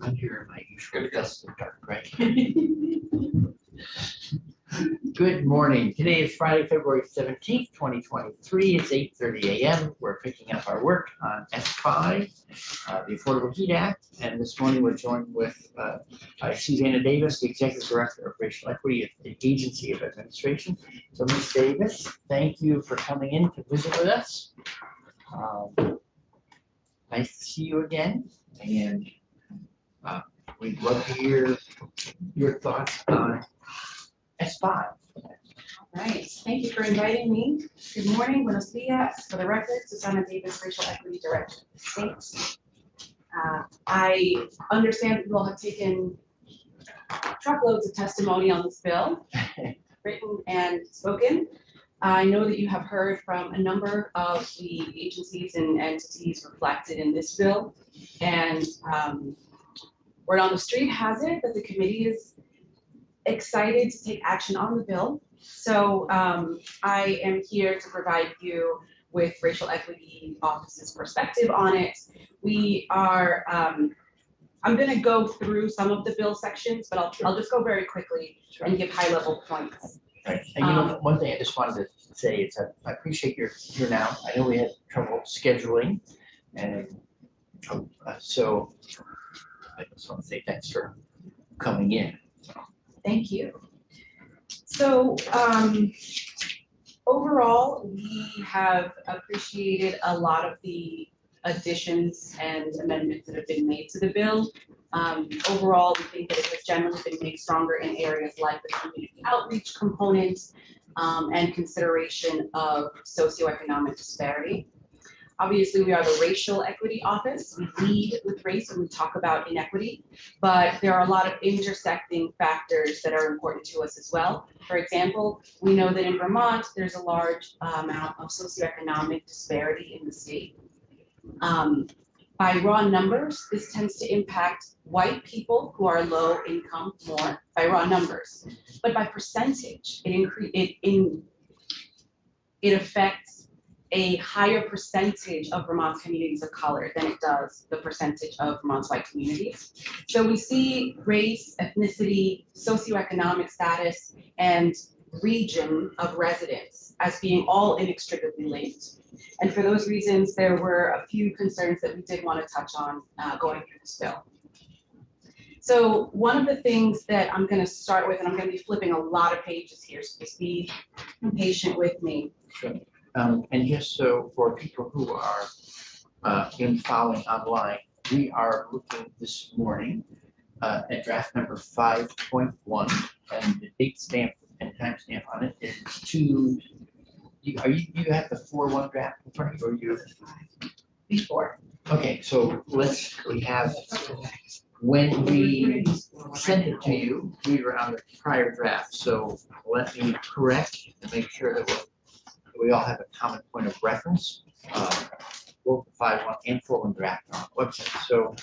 I'm here in my usual dusty dark gray. Good morning. Today is Friday, February 17th, 2023. It's 8:30 a.m. We're picking up our work on S5, the Affordable Heat Act. And this morning we're joined with Susanna Davis, the Executive Director of Racial Equity at the Agency of Administration. So Ms. Davis, thank you for coming in to visit with us. Nice to see you again. And we'd love to hear your thoughts on S5. All right, thank you for inviting me. Good morning, buenos dias. For the record, Susanna Davis, Racial Equity Director of the state. I understand you all have taken truckloads of testimony on this bill, written and spoken. I know that you have heard from a number of the agencies and entities reflected in this bill, and word on the street has it that the committee is excited to take action on the bill. So I am here to provide you with Racial Equity Office's perspective on it. We are, I'm going to go through some of the bill sections, but I'll just go very quickly and give high-level points. Right. And you know, one thing I just wanted to say is that I appreciate you're here now. I know we had trouble scheduling, and so I just want to say thanks for coming in. Thank you. So overall, we have appreciated a lot of the additions and amendments that have been made to the bill. Overall, we think that it has generally been made stronger in areas like the community outreach component and consideration of socioeconomic disparity. Obviously, we are the Racial Equity Office. We lead with race when we talk about inequity, but there are a lot of intersecting factors that are important to us as well. For example, we know that in Vermont, there's a large amount of socioeconomic disparity in the state. By raw numbers, this tends to impact white people who are low income more by raw numbers, but by percentage, it affects a higher percentage of Vermont's communities of color than it does the percentage of Vermont's white communities. So we see race, ethnicity, socioeconomic status, and region of residence as being all inextricably linked. And for those reasons, there were a few concerns that we did want to touch on going through this bill. So one of the things that I'm going to start with, and I'm going to be flipping a lot of pages here, so just be patient with me. Sure. And just so for people who are following online, we are looking this morning at draft number 5.1, and the date stamp and time stamp on it is you have the 4.1 draft in front of you, or you Before. Okay, so we have, when we sent it to you, we were on the prior draft, so let me correct and make sure that we all have a common point of reference, both the 5.1 and 4.1 draft on our website. So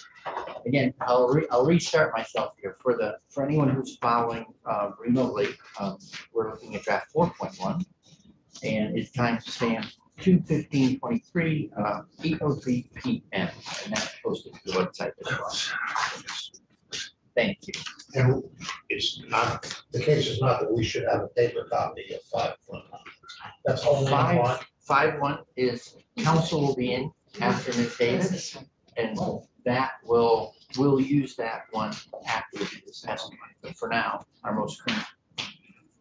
again, I'll restart myself here for anyone who's following remotely. We're looking at draft 4.1, and it's time to stand 2/15/23, 8:03 p.m. and that's posted to the website as well. Thank you. And it's not, the case is not that we should have a paper copy of 5.1. That's only one. 5.1 is council will be in after Ms. Davis, and that we'll use that one after we do this testimony. But for now, our most current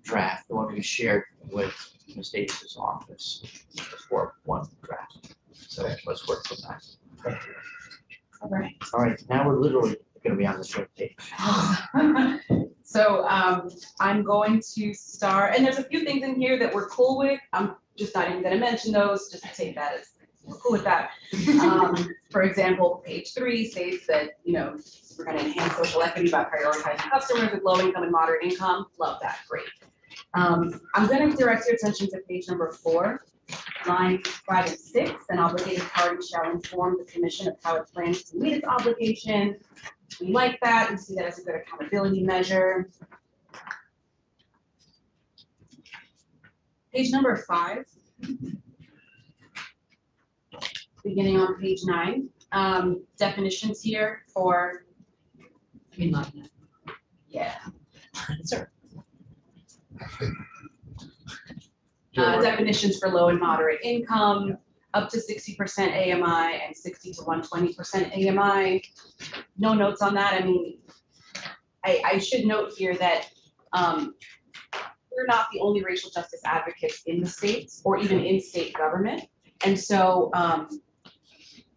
draft, the one we shared with Ms. Davis's office, the 4.1 draft. So let's work from that. Thank you. All right. All right, now we're literally going to be on the same page. So I'm going to start, and there's a few things in here that we're cool with. I'm just not even going to mention those, just to take that as we're cool with that. For example, page 3 states that, you know, we're going to enhance social equity by prioritizing customers with low income and moderate income. Love that, great. I'm going to direct your attention to page number 4, lines 5 and 6. An obligated party shall inform the commission of how it plans to meet its obligation. We like that. We see that as a good accountability measure. Page number 5, beginning on page 9, definitions here for I mean, not yet. Yeah. Sir. Definitions for low and moderate income, up to 60% AMI and 60 to 120% AMI. No notes on that. I mean, I should note here that we're not the only racial justice advocates in the states or even in state government. And so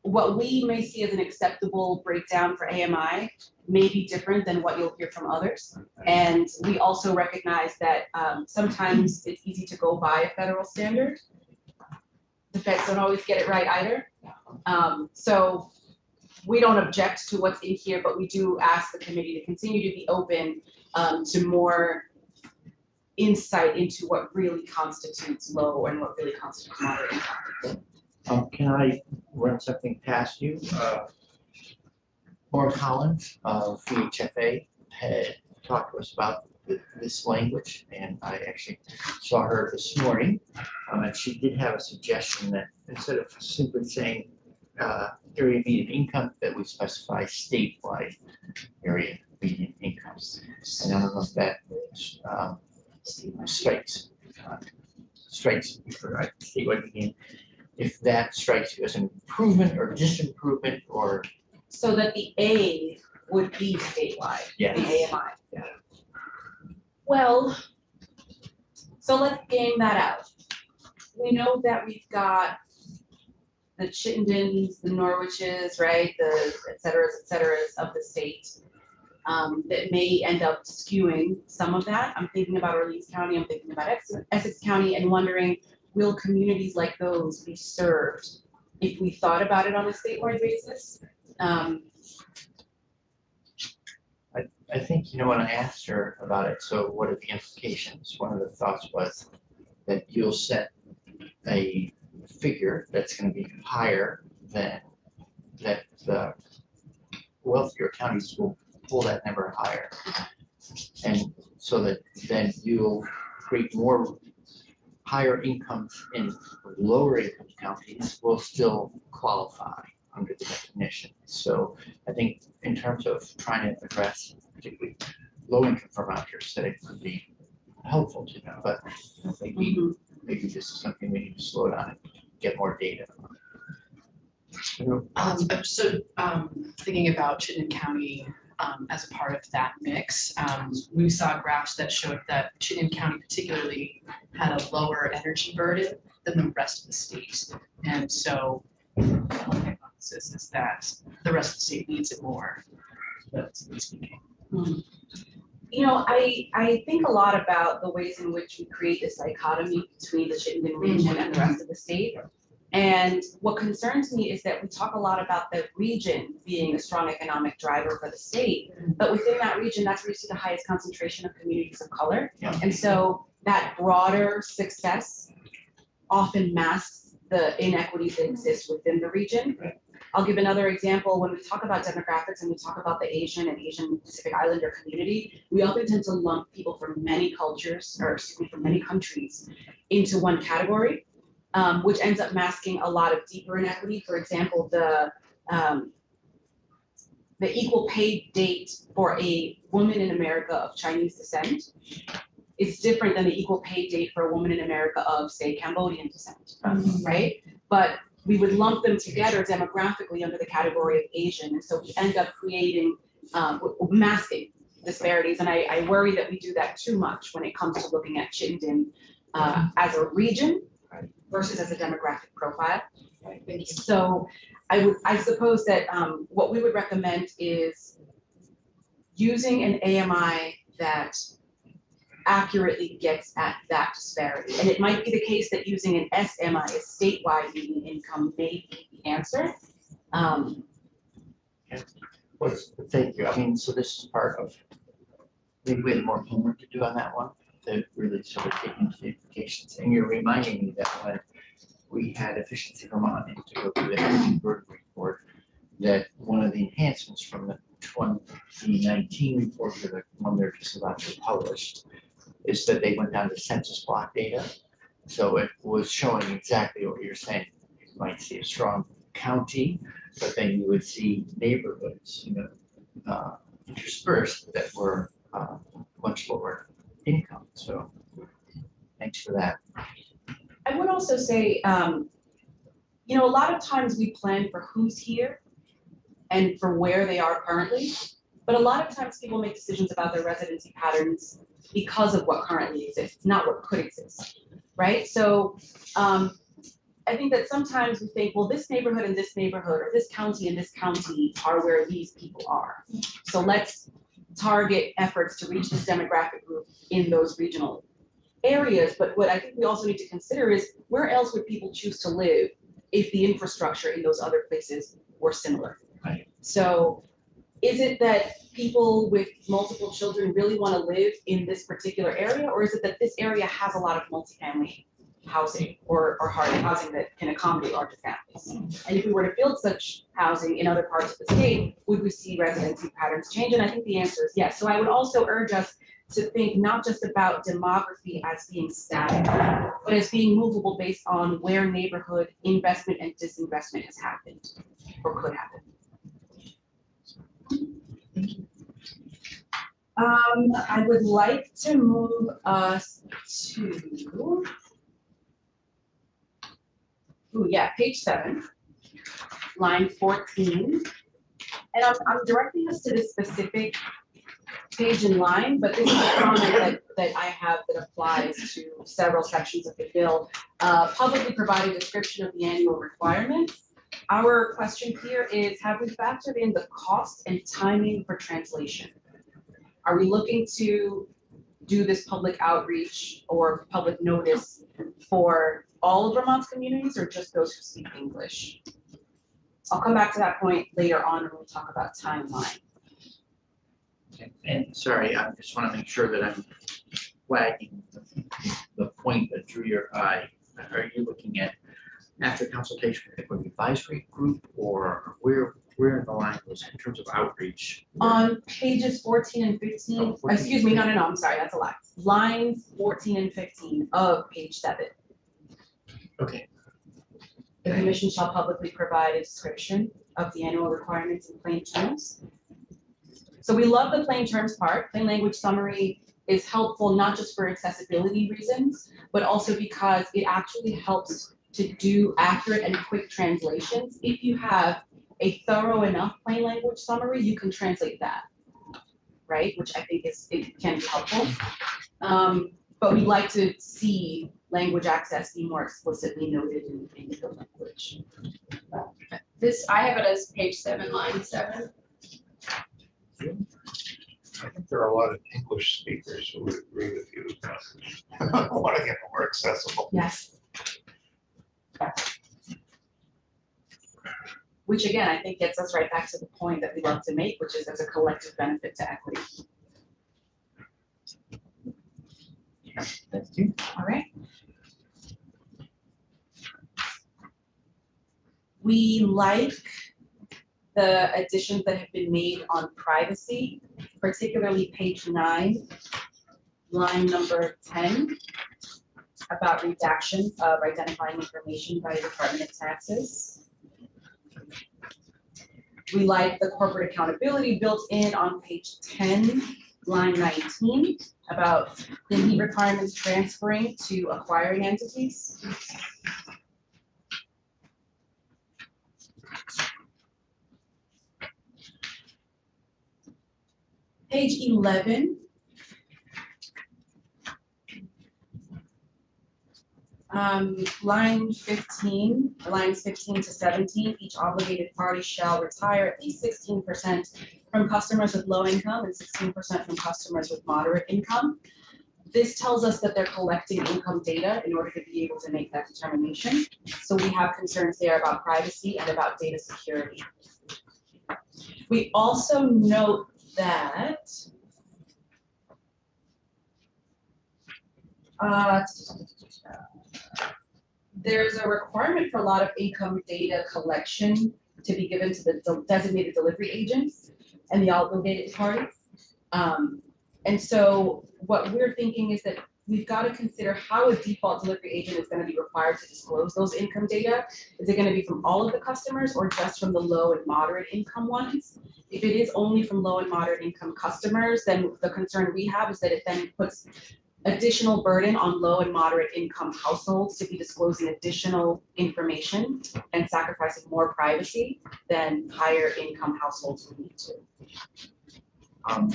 what we may see as an acceptable breakdown for AMI may be different than what you'll hear from others. And we also recognize that sometimes it's easy to go by a federal standard. The feds don't always get it right either. So we don't object to what's in here, but we do ask the committee to continue to be open to more insight into what really constitutes low and what really constitutes moderate income. Can I run something past you? Maura Collins of VHFA had talked to us about this language, and I actually saw her this morning. And she did have a suggestion that instead of simply saying area median income, that we specify statewide area median incomes. And I don't know if that strikes for statewide median, if that strikes you as an improvement or disimprovement or. So that the A would be statewide, Yes. the AMI. Yeah. Well, so let's game that out. We know that we've got the Chittendens, the Norwiches, right, the et ceteras of the state that may end up skewing some of that. I'm thinking about Orleans County, I'm thinking about Essex County, and wondering, will communities like those be served if we thought about it on a statewide basis? I think, when I asked her about it, so what are the implications? One of the thoughts was that you'll set a figure that's going to be higher than that the wealthier counties will pull that number higher. And so that then you'll create more higher incomes in lower income counties will still qualify under the definition. So I think in terms of trying to address particularly low income Vermonters, that it could be helpful to them, but maybe this is something we need to slow down and get more data. Thinking about Chittenden County as a part of that mix, we saw graphs that showed that Chittenden County particularly had a lower energy burden than the rest of the state. And so one hypothesis is that the rest of the state needs it more, relatively speaking. I think a lot about the ways in which we create this dichotomy between the Chittenden region and the rest of the state. And what concerns me is that we talk a lot about the region being a strong economic driver for the state, but within that region, that's where you see the highest concentration of communities of color. Yeah. And so that broader success often masks the inequities that exist within the region. I'll give another example. When we talk about demographics and we talk about the Asian and Asian Pacific Islander community, we often tend to lump people from many cultures, or excuse me, from many countries into one category. Which ends up masking a lot of deeper inequity. For example, the equal pay date for a woman in America of Chinese descent is different than the equal pay date for a woman in America of, say, Cambodian descent, right? But we would lump them together demographically under the category of Asian, and so we end up creating, masking disparities, and I worry that we do that too much when it comes to looking at Chittenden as a region versus as a demographic profile. So I suppose that what we would recommend is using an AMI that accurately gets at that disparity. And it might be the case that using an SMI, a statewide median income, may be the answer. Well, thank you. I mean, so this is part of, maybe we have more homework to do on that one, to really sort of take into the implications. And you're reminding me that when we had Efficiency Vermont and to go through the energy burden report, that one of the enhancements from the 2019 report to the one they're just about to publish is that they went down to census block data. So it was showing exactly what you're saying. You might see a strong county, but then you would see neighborhoods, interspersed that were much lower income, so thanks for that. I would also say, a lot of times we plan for who's here and for where they are currently, but a lot of times people make decisions about their residency patterns because of what currently exists, not what could exist, right? So I think that sometimes we think, well, this neighborhood and this neighborhood, or this county and this county are where these people are. So let's target efforts to reach this demographic group in those regional areas. But what I think we also need to consider is where else would people choose to live if the infrastructure in those other places were similar? Right. So is it that people with multiple children really want to live in this particular area, or is it that this area has a lot of multifamily housing or housing that can accommodate larger families? And if we were to build such housing in other parts of the state, would we see residency patterns change? And I think the answer is yes. So I would also urge us to think not just about demography as being static, but as being movable based on where neighborhood investment and disinvestment has happened or could happen. I would like to move us to, page 7, line 14. And I'm directing us to this specific page and line, but this is a comment that I have that applies to several sections of the bill. Publicly provide a description of the annual requirements. Our question here is, have we factored in the cost and timing for translation? Are we looking to do this public outreach or public notice for all of Vermont's communities or just those who speak English? I'll come back to that point later on when we talk about timeline. And sorry, I just want to make sure that I'm flagging the point that drew your eye. Are you looking at after consultation with the advisory group, or where in the line was in terms of outreach? On pages 14 and 15, Oh, 14. excuse me, no, I'm sorry, that's a lie. Lines 14 and 15 of page 7. Okay. The commission shall publicly provide a description of the annual requirements in plain terms. So we love the plain terms part. Plain language summary is helpful not just for accessibility reasons, but also because it actually helps to do accurate and quick translations. If you have a thorough enough plain language summary, you can translate that, right? Which I think it can be helpful. But we'd like to see language access be more explicitly noted in the language. I have it as page 7, line 7. I think there are a lot of English speakers who would agree with you. I want to get more accessible. Yes. Which again, I think gets us right back to the point that we love to make, which is there's a collective benefit to equity. Thank you. All right. We like the additions that have been made on privacy, particularly page 9, line number 10, about redaction of identifying information by the Department of Taxes. We like the corporate accountability built in on page 10, line 19, about the NEAT requirements transferring to acquiring entities. Page 11. Line 15, lines 15 to 17, each obligated party shall retire at least 16% from customers with low income and 16% from customers with moderate income. This tells us that they're collecting income data in order to be able to make that determination. So we have concerns there about privacy and about data security. We also note that there's a requirement for a lot of income data collection to be given to the designated delivery agents and the obligated parties. And so what we're thinking is that we've got to consider how a default delivery agent is going to be required to disclose those income data. Is it going to be from all of the customers or just from the low and moderate income ones? If it is only from low and moderate income customers, then the concern we have is that it then puts additional burden on low and moderate income households to be disclosing additional information and sacrificing more privacy than higher income households would need to. I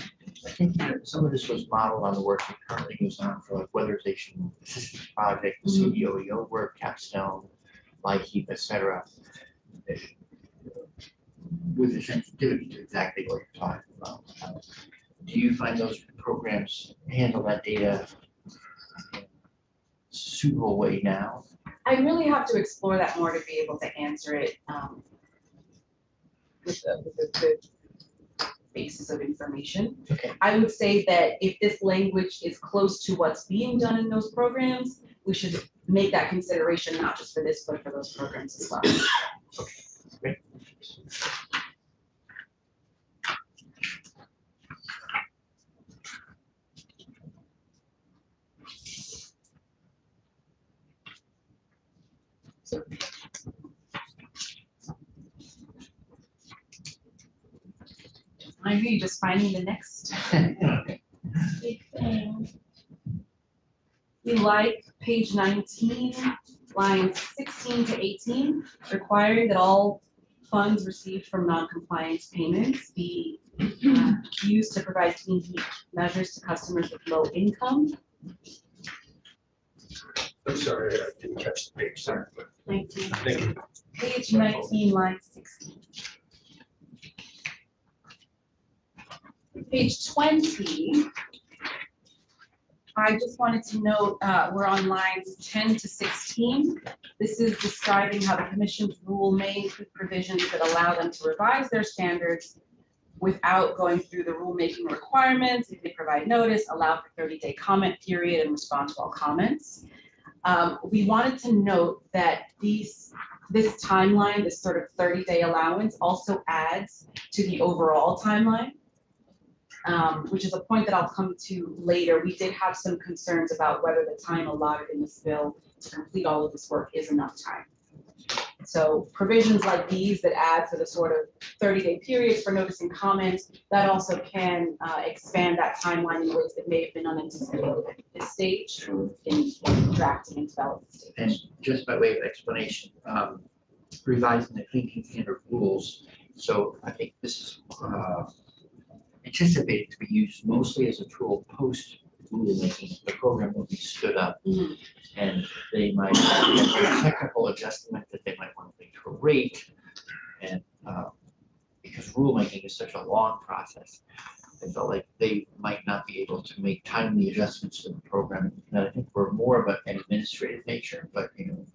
think that some of this was modeled on the work that currently goes on for like weatherization assistance project, the CDOEO work, Capstone, LIHEAP, et cetera. With the sensitivity to exactly what you're talking about. Do you find those programs handle that data in a suitable way now? I really have to explore that more to be able to answer it with the basis of information. Okay. I would say that if this language is close to what's being done in those programs, we should make that consideration, not just for this, but for those programs as well. Okay, great. I agree, just finding the next big thing. We like page 19, lines 16 to 18, requiring that all funds received from non-compliance payments be used to provide clean heat measures to customers with low income. I'm sorry, I didn't catch the page, sorry. 19. Thank you. Page 19, line 16. Page 20, I just wanted to note, we're on lines 10 to 16. This is describing how the commission's rule may include provisions that allow them to revise their standards without going through the rulemaking requirements. If they provide notice, allow for 30-day comment period and respond to all comments. We wanted to note that this timeline, this sort of 30-day allowance, also adds to the overall timeline. Which is a point that I'll come to later. We did have some concerns about whether the time allotted in this bill to complete all of this work is enough time. So provisions like these that add for the sort of 30-day periods for notice and comments, that also can expand that timeline in ways that may have been unanticipated at this stage in drafting and development stage. And just by way of explanation, revising the Clean Heat Standard rules. So I think this is anticipated to be used mostly as a tool post rulemaking. The program will be stood up, and they might have a technical adjustment that they might want to make to a rate, and because rulemaking is such a long process, I felt like they might not be able to make timely adjustments to the program. And I think we're more of an administrative nature, but you know,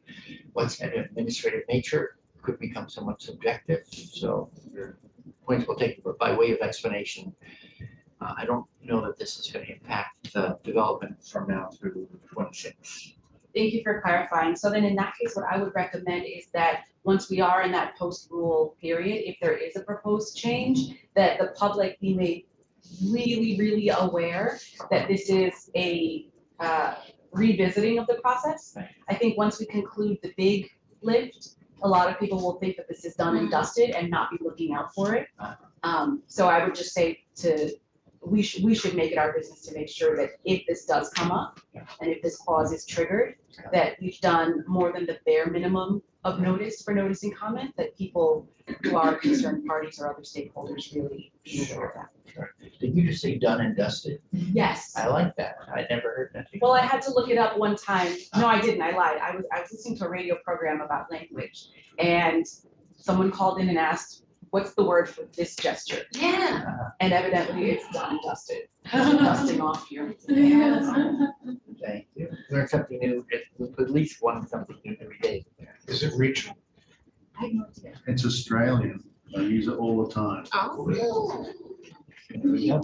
what's an administrative nature could become somewhat subjective. So your points will take, but by way of explanation, I don't know that this is going to impact the development from now through 26. Thank you for clarifying. So then in that case, what I would recommend is that once we are in that post-rule period, if there is a proposed change, that the public be made really, really aware that this is a revisiting of the process. Right. I think once we conclude the big lift, a lot of people will think that this is done and dusted and not be looking out for it. So I would just say we should make it our business to make sure that if this does come up and if this clause is triggered, that we've done more than the bare minimum of notice for notice and comment, that people who are concerned parties or other stakeholders really be aware of that. Sure. Did you just say done and dusted? Yes. I like that. I never heard that before. Well, I had to look it up one time. No, I didn't. I lied. I was listening to a radio program about language, and someone called in and asked, "What's the word for this gesture?" Yeah. And evidently, it's done and dusted. Dusting off here. Thank you. Learn something new, at least one something new every day. Is it regional? I have no idea. It's Australian. I use it all the time. Oh. There we go.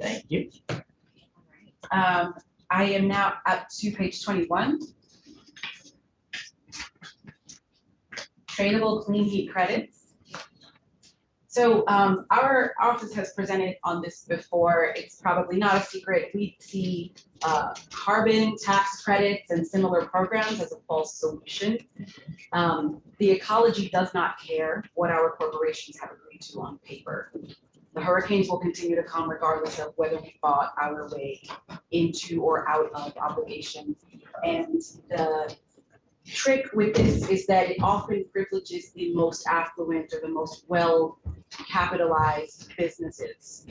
Thank you. I am now up to page 21. Tradable clean heat credits. So our office has presented on this before. It's probably not a secret. We see carbon tax credits and similar programs as a false solution. The ecology does not care what our corporations have agreed to on paper. The hurricanes will continue to come regardless of whether we fought our way into or out of obligation. And the trick with this is that it often privileges the most affluent or the most well capitalized businesses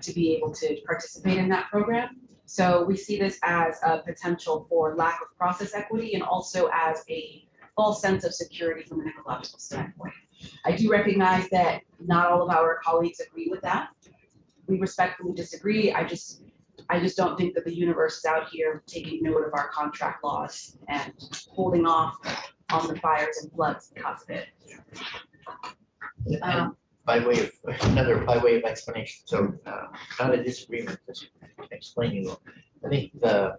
to be able to participate in that program. So we see this as a potential for lack of process equity and also as a false sense of security from an ecological standpoint. I do recognize that not all of our colleagues agree with that. We respectfully disagree. I just don't think that the universe is out here taking note of our contract laws and holding off on the fires and floods because of it. And by way of explanation, so not a disagreement, just explaining. I think the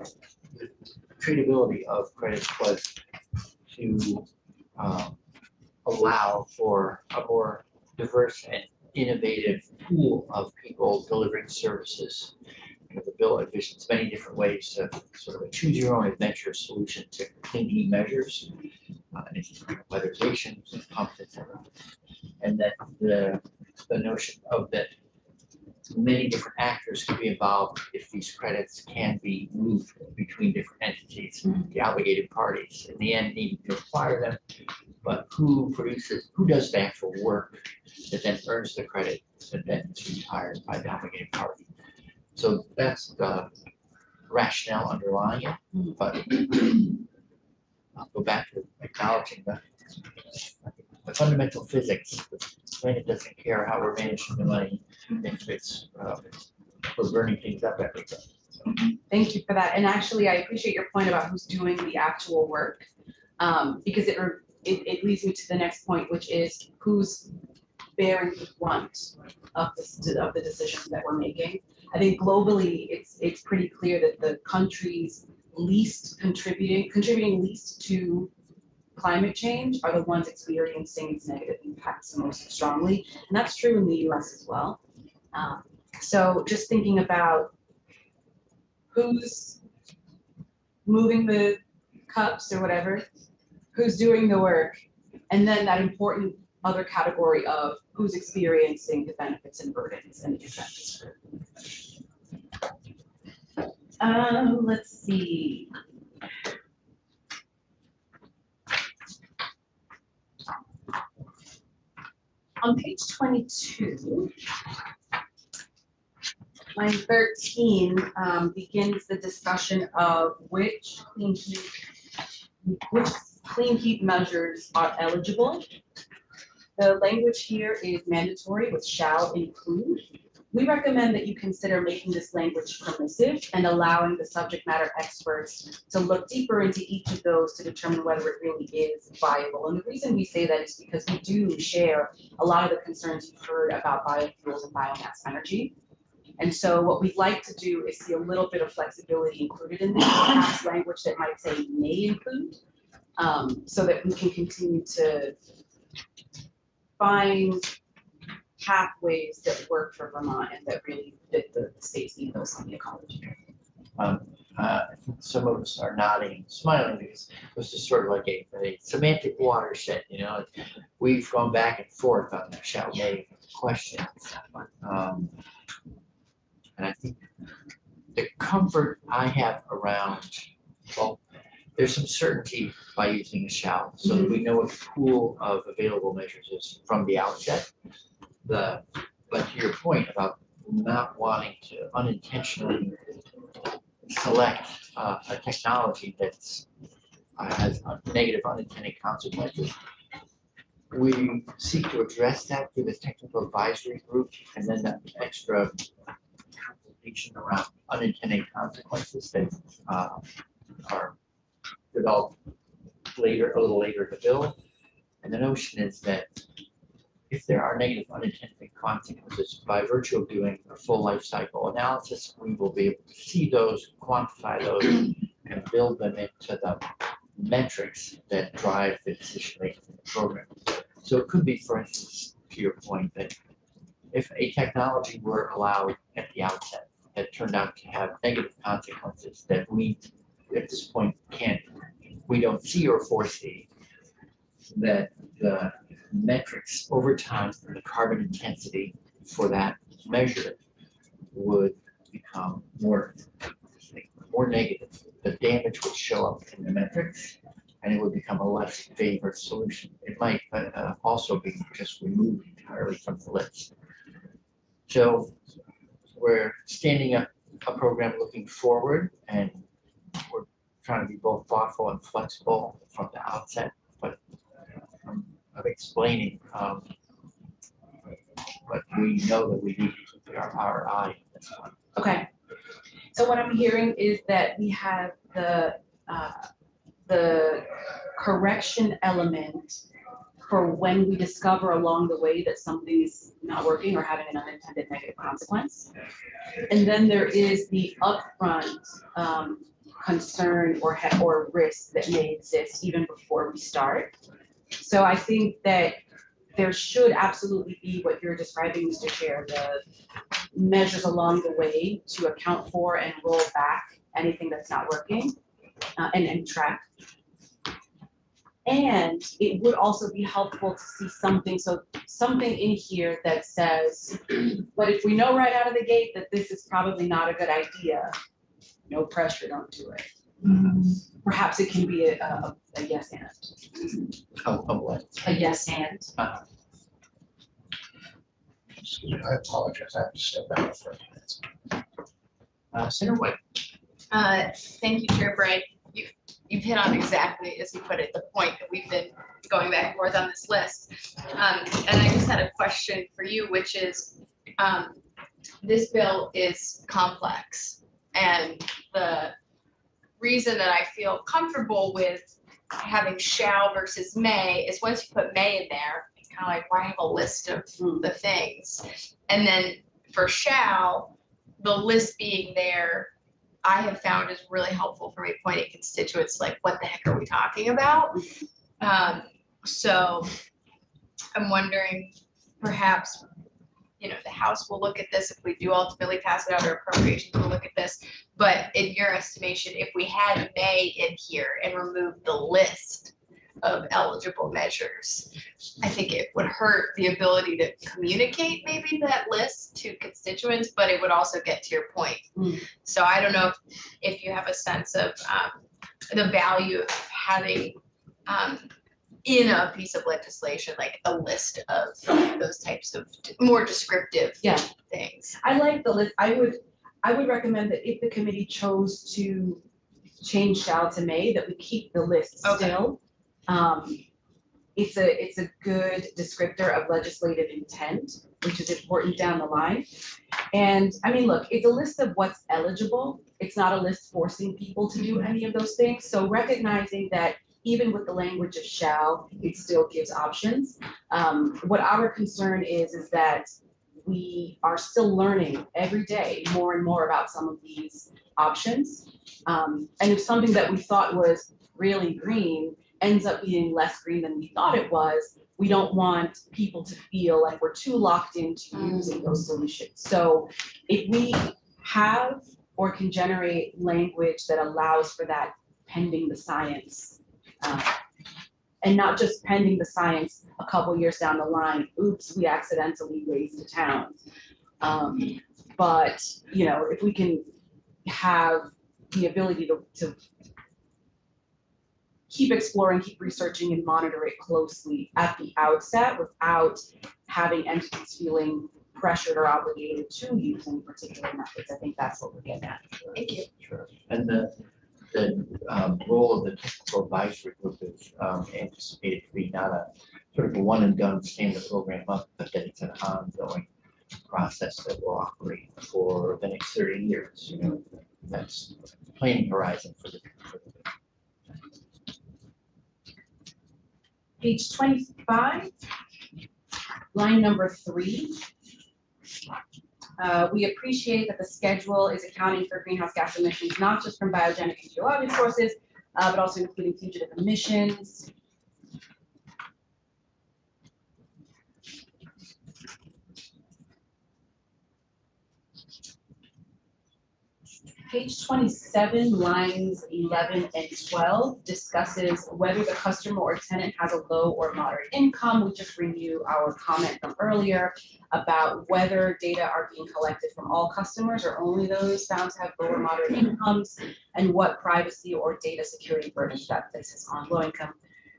treatability of credits was to allow for a more diverse and innovative pool of people delivering services. The bill envisions many different ways to sort of a choose your own adventure solution to clean heat measures, weatherization, pumps, etc. And that the notion of that many different actors can be involved if these credits can be moved between different entities, the obligated parties, in the end needing to acquire them, but who does the actual work that then earns the credit that then is retired by the obligated party. So that's the rationale underlying it, but I'll go back to acknowledging the fundamental physics. The planet doesn't care how we're managing the money if it's we're burning things up every day. So. Thank you for that. And actually, I appreciate your point about who's doing the actual work, because it leads me to the next point, which is who's bearing the brunt of the decisions that we're making. I think globally, it's pretty clear that the countries least contributing least to climate change are the ones experiencing its negative impacts the most strongly, and that's true in the U.S. as well. So just thinking about who's moving the cups or whatever, who's doing the work, and then that important other category of who's experiencing the benefits and burdens and the effects. Let's see. On page 22, line 13 begins the discussion of which clean heat measures are eligible. The language here is mandatory with shall include. We recommend that you consider making this language permissive and allowing the subject matter experts to look deeper into each of those to determine whether it really is viable. And the reason we say that is because we do share a lot of the concerns you've heard about biofuels and biomass energy. And so what we'd like to do is see a little bit of flexibility included in this, perhaps language that might say may include, so that we can continue to find pathways that work for Vermont and that really fit the state's ethos on the ecology. I think some of us are nodding and smiling because this is sort of like a semantic watershed, you know. We've gone back and forth on the shall may question. And I think the comfort I have around, well, there's some certainty by using a shall, so that we know what the pool of available measures is from the outset. But to your point about not wanting to unintentionally select a technology that's has negative unintended consequences, we seek to address that through the technical advisory group, and then that extra consultation around unintended consequences that are developed later, a little later in the bill. And the notion is that if there are negative unintended consequences, by virtue of doing a full life cycle analysis, we will be able to see those, quantify those, and build them into the metrics that drive the decision making in the program. So it could be, for instance, to your point that if a technology were allowed at the outset that turned out to have negative consequences that we, at this point, we don't see or foresee, that the metrics over time, the carbon intensity for that measure would become more negative. The damage would show up in the metrics, and it would become a less favored solution. It might also be just removed entirely from the list. So we're standing up a program looking forward, and we're trying to be both thoughtful and flexible from the outset, but of explaining but we know that we need to keep our eye on this one. Okay. So what I'm hearing is that we have the correction element for when we discover along the way that something is not working or having an unintended negative consequence. And then there is the upfront concern or risk that may exist even before we start. So I think that there should absolutely be what you're describing, Mr. Chair, the measures along the way to account for and roll back anything that's not working and track. And it would also be helpful to see something in here that says, but if we know right out of the gate that this is probably not a good idea, no pressure, don't do it. Perhaps it can be a yes and. Of what? A yes and. Excuse me, I apologize, I have to step out for a minute. Senator White. Thank you, Chair Bright. You've hit on exactly, as you put it, the point that we've been going back and forth on this list. And I just had a question for you, which is, this bill is complex. And the reason that I feel comfortable with having shall versus may is once you put may in there, it's kind of like, why have a list of the things? And then for shall, the list being there, I have found is really helpful for me pointing constituents like, what the heck are we talking about? So I'm wondering, perhaps, the House will look at this if we do ultimately pass it out, or appropriations will look at this. But in your estimation, if we had may in here and removed the list of eligible measures, I think it would hurt the ability to communicate maybe that list to constituents, but it would also get to your point. So I don't know if you have a sense of the value of having in a piece of legislation, like a list of those types of more descriptive things. I like the list. I would recommend that if the committee chose to change shall to may, that we keep the list still. It's a good descriptor of legislative intent, which is important down the line. And I mean, look, it's a list of what's eligible. It's not a list forcing people to do any of those things. So recognizing that even with the language of shall, it still gives options. What our concern is that we are still learning every day more and more about some of these options. And if something that we thought was really green ends up being less green than we thought it was, we don't want people to feel like we're too locked into using those solutions. So if we have or can generate language that allows for that pending the science, and not just pending the science a couple years down the line, oops, we accidentally raised the town. But if we can have the ability to keep exploring, keep researching, and monitor it closely at the outset without having entities feeling pressured or obligated to use any particular methods, I think that's what we're getting at. Thank you. Sure. And the role of the technical advisory group is anticipated to be not a sort of a one and done, stand the program up, but that it's an ongoing process that will operate for the next 30 years. That's planning horizon for the Page 25, line number 3. We appreciate that the schedule is accounting for greenhouse gas emissions, not just from biogenic and geologic sources, but also including fugitive emissions. Page 27, lines 11 and 12 discusses whether the customer or tenant has a low or moderate income. We just renew our comment from earlier about whether data are being collected from all customers or only those found to have low or moderate incomes, and what privacy or data security burdens that places on low income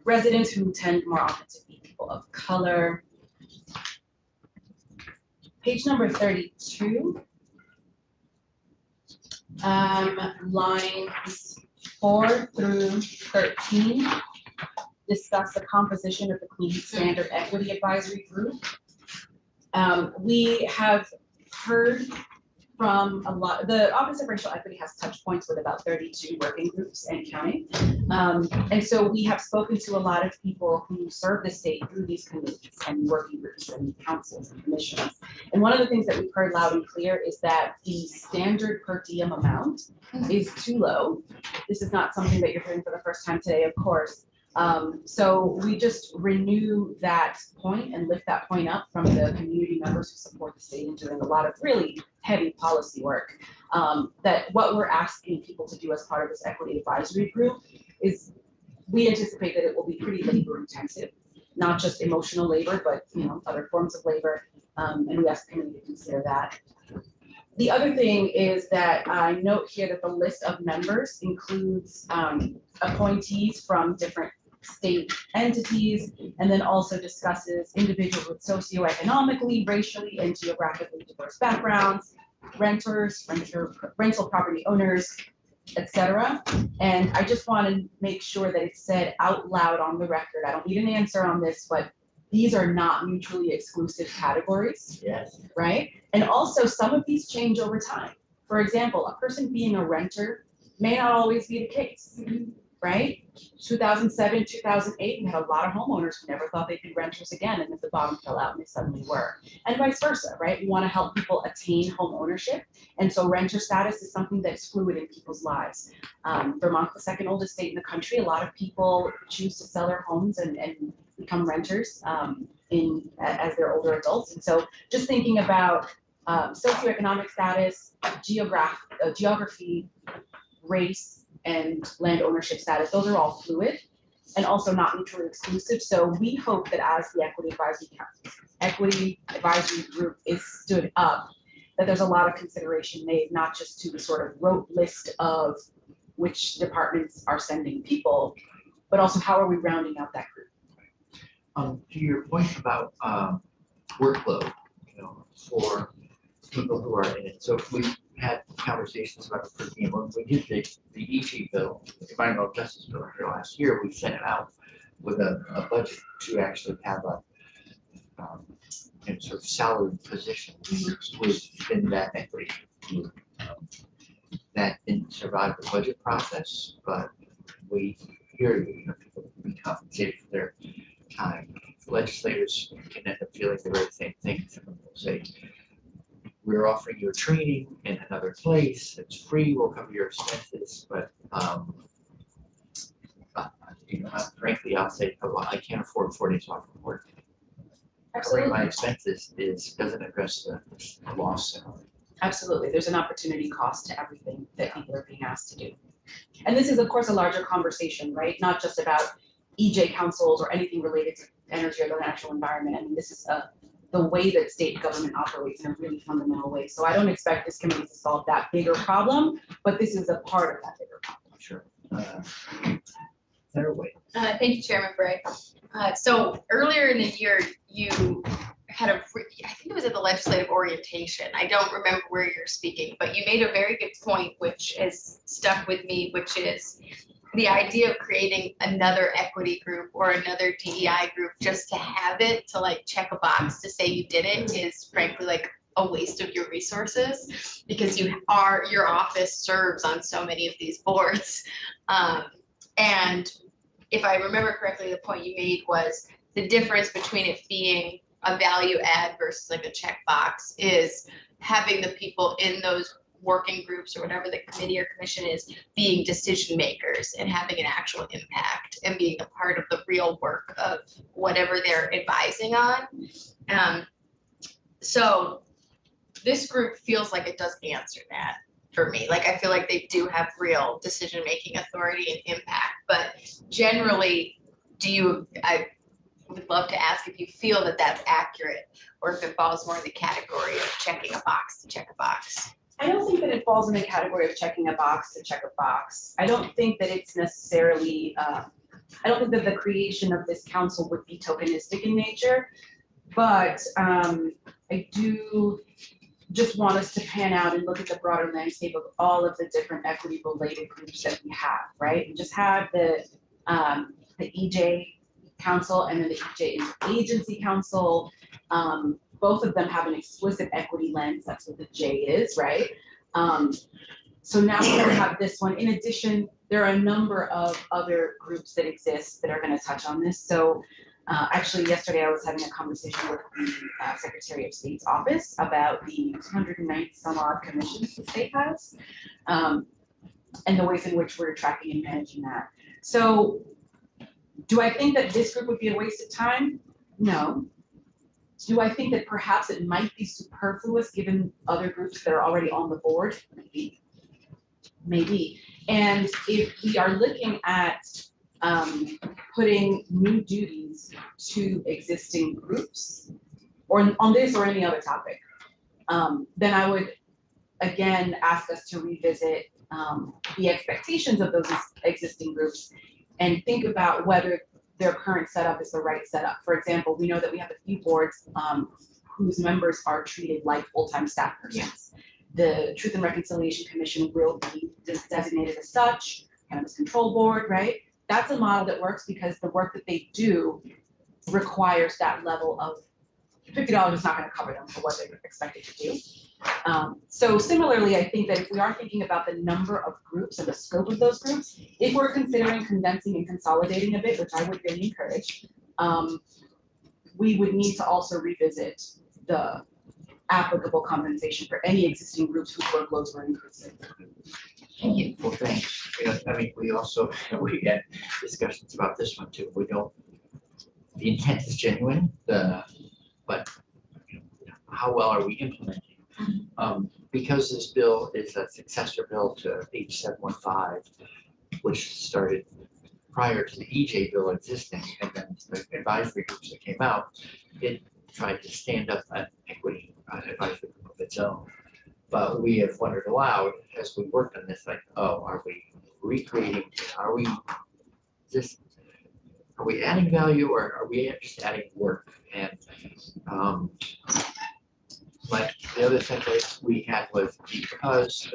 residents who tend more often to be people of color. Page number 32. Lines 4 through 13 discuss the composition of the Clean Standard Equity Advisory Group. We have heard from a lot, the Office of Racial Equity has touch points with about 32 working groups and counting. And so we have spoken to a lot of people who serve the state through these committees and working groups and councils and commissions. And one of the things that we've heard loud and clear is that the standard per diem amount is too low. This is not something that you're hearing for the first time today, of course. So we just renew that point and lift that point up from the community members who support the state and doing a lot of really heavy policy work. That what we're asking people to do as part of this equity advisory group is we anticipate that it will be pretty labor intensive, not just emotional labor, but other forms of labor. And we ask the community to consider that. The other thing is that I note here that the list of members includes appointees from different state entities, and then also discusses individuals with socioeconomically, racially, and geographically diverse backgrounds, renters, rental property owners, etc. And I just want to make sure that it's said out loud on the record. I don't need an answer on this, but these are not mutually exclusive categories. Yes. Right? And also some of these change over time. For example, a person being a renter may not always be the case, right? 2007, 2008, we had a lot of homeowners who never thought they'd be renters again, and then the bottom fell out and they suddenly were. And vice versa, right? We want to help people attain home ownership. And so renter status is something that's fluid in people's lives. Vermont's the second oldest state in the country. A lot of people choose to sell their homes and become renters as they're older adults. And so just thinking about socioeconomic status, geography, race, and land ownership status, those are all fluid and also not mutually exclusive. So we hope that as the equity advisory group is stood up, that there's a lot of consideration made, not just to the sort of rote list of which departments are sending people, but also how are we rounding out that group. To your point about workload, for people who are in it. So we had conversations about the per diem. When we did the EG bill, the environmental justice bill here last year, we sent it out with a budget to actually have a sort of salaried position within that equity group. That didn't survive the budget process, but we hear people be compensated for their time. Legislators can end up feeling the very same thing. Someone will say, we're offering you a training in another place, it's free, we'll cover your expenses, but frankly, I'll say, well, I can't afford 4 days off from work. Covering my expenses doesn't address the loss salary. Absolutely, there's an opportunity cost to everything that people are being asked to do. And this is, of course, a larger conversation, right? Not just about EJ councils or anything related to energy or the natural environment. I mean, this is the way that state government operates in a really fundamental way. So I don't expect this committee to solve that bigger problem, but this is a part of that bigger problem. Sure. Better way. Thank you, Chairman Bray. So earlier in the year, you had I think it was at the legislative orientation. I don't remember where you're speaking, but you made a very good point, which has stuck with me, which is the idea of creating another equity group or another DEI group just to have it, to like check a box to say you did it, is frankly like a waste of your resources, because your office serves on so many of these boards. And if I remember correctly, the point you made was the difference between it being a value add versus like a checkbox is having the people in those working groups or whatever the committee or commission is being decision makers and having an actual impact and being a part of the real work of whatever they're advising on. So this group feels like it does answer that. for me. Like, I feel like they do have real decision-making authority and impact, but generally, I would love to ask if you feel that that's accurate, or if it falls more in the category of checking a box to check a box. I don't think that it falls in the category of checking a box to check a box. I don't think that it's necessarily, I don't think that the creation of this council would be tokenistic in nature, but I do just want us to pan out and look at the broader landscape of all of the different equity related groups that we have, right? We just have the EJ Council and then the EJ Agency Council. Both of them have an explicit equity lens. That's what the J is, right? So now we're going to have this one. In addition, there are a number of other groups that exist that are going to touch on this. So actually, yesterday I was having a conversation with the Secretary of State's office about the 290 some odd commissions the state has, and the ways in which we're tracking and managing that. So do I think that this group would be a waste of time? No. Do I think that perhaps it might be superfluous given other groups that are already on the board? Maybe. Maybe. And if we are looking at putting new duties to existing groups, or on this or any other topic, then I would again ask us to revisit the expectations of those existing groups and think about whether their current setup is the right setup. For example, we know that we have a few boards whose members are treated like full-time staff persons. The Truth and Reconciliation Commission will be designated as such, Cannabis Control Board, right? That's a model that works because the work that they do requires that level of $50 is not going to cover them for what they're expected to do. So similarly, I think that if we are thinking about the number of groups and the scope of those groups, if we're considering condensing and consolidating a bit, which I would really encourage, we would need to also revisit the applicable compensation for any existing groups whose workloads were increasing. Thank you. Well, thanks. I mean, we also, we had discussions about this one too. We don't, the intent is genuine, but how well are we implementing? Because this bill is a successor bill to H 715, which started prior to the EJ bill existing, and then the advisory groups that came out, it tried to stand up an equity advisory group of its own. But we have wondered aloud as we worked on this, like, oh, are we recreating, are we adding value, or are we just adding work? And but the other thing that we had was because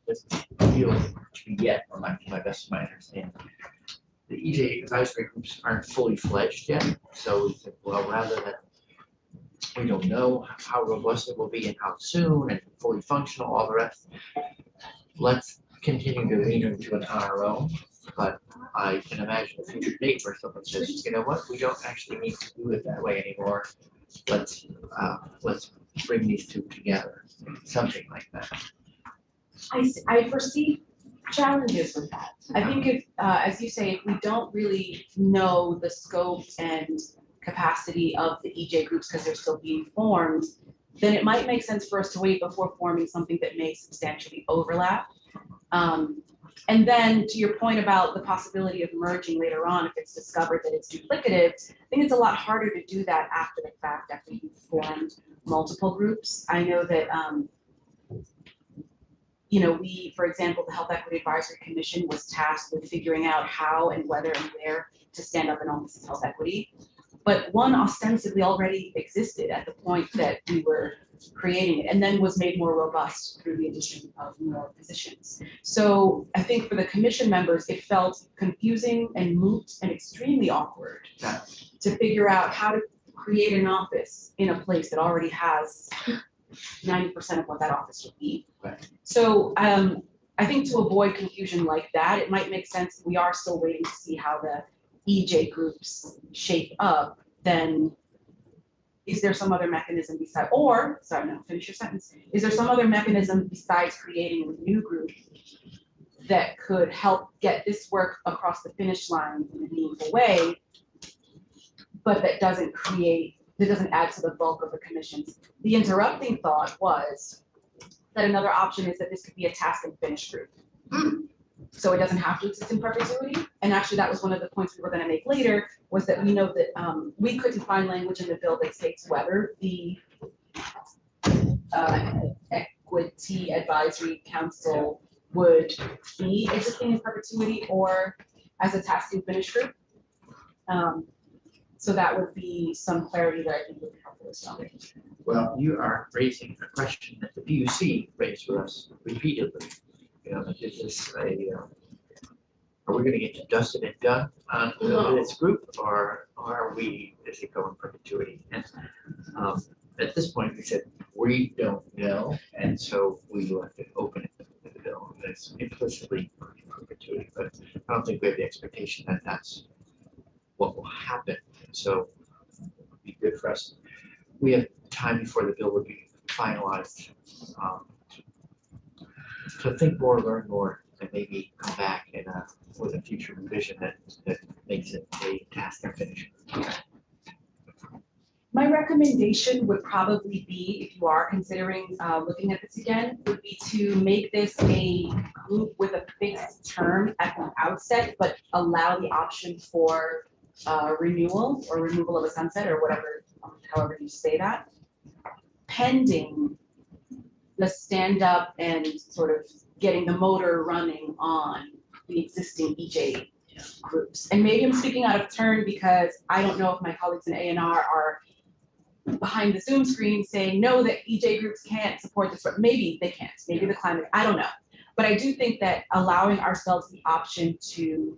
this deal to yet, or my best of my understanding, the EJ advisory groups aren't fully fledged yet. So we said, well, rather than, we don't know how robust it will be and how soon and fully functional, all the rest, let's continue to lean into it on our own. But I can imagine a future date where someone says, you know what, we don't actually need to do it that way anymore. Let's bring these two together, something like that. I foresee challenges with that. I think if, as you say, if we don't really know the scope and capacity of the EJ groups because they're still being formed, then it might make sense for us to wait before forming something that may substantially overlap. And then to your point about the possibility of merging later on, if it's discovered that it's duplicative, I think it's a lot harder to do that after the fact, after you've formed multiple groups. I know that, you know, we, for example, the Health Equity Advisory Commission was tasked with figuring out how and whether and where to stand up an office of health equity. But one ostensibly already existed at the point that we were creating it, and then was made more robust through the addition of more positions. So I think for the commission members, it felt confusing and moot and extremely awkward to figure out how to create an office in a place that already has 90% of what that office would be. Right. So I think to avoid confusion like that, it might make sense, we are still waiting to see how the EJ groups shape up, then is there some other mechanism besides, or, sorry, no, finish your sentence. Is there some other mechanism besides creating a new group that could help get this work across the finish line in a meaningful way, but that doesn't add to the bulk of the commissions? The interrupting thought was that another option is that this could be a task and finish group. So it doesn't have to exist in perpetuity. And actually, that was one of the points we were gonna make later, was that we know that we couldn't find language in the bill that states whether the Equity Advisory Council would be existing in perpetuity or as a task and finish group. So that would be some clarity that I think would be helpful as well. Well, you are raising a question that the PUC raised with us repeatedly. You know, is this are we gonna get dusted and done on this group, or are we, does it go in perpetuity? And at this point, we said, we don't know, and so we left it open in the bill. It's implicitly perpetuity, but I don't think we have the expectation that that's what will happen. So it would be good for us. We have time before the bill would be finalized to think more, learn more, and maybe come back in with a future revision that makes it a task and finish. My recommendation would probably be, if you are considering looking at this again, would be to make this a group with a fixed term at the outset, but allow the option for renewal or removal of a sunset or whatever, however you say that, pending the stand up and sort of getting the motor running on the existing EJ groups. And maybe I'm speaking out of turn because I don't know if my colleagues in A&R are behind the Zoom screen saying, no, that EJ groups can't support this, but maybe they can't, maybe the climate, I don't know. But I do think that allowing ourselves the option to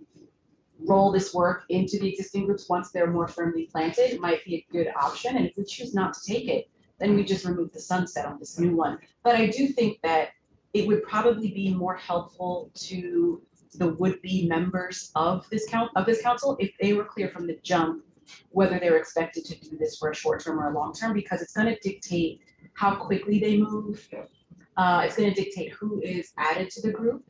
roll this work into the existing groups once they're more firmly planted might be a good option. And if we choose not to take it, then we just remove the sunset on this new one. But I do think that it would probably be more helpful to the would-be members of this council if they were clear from the jump whether they're expected to do this for a short term or a long term, because it's going to dictate how quickly they move. It's going to dictate who is added to the group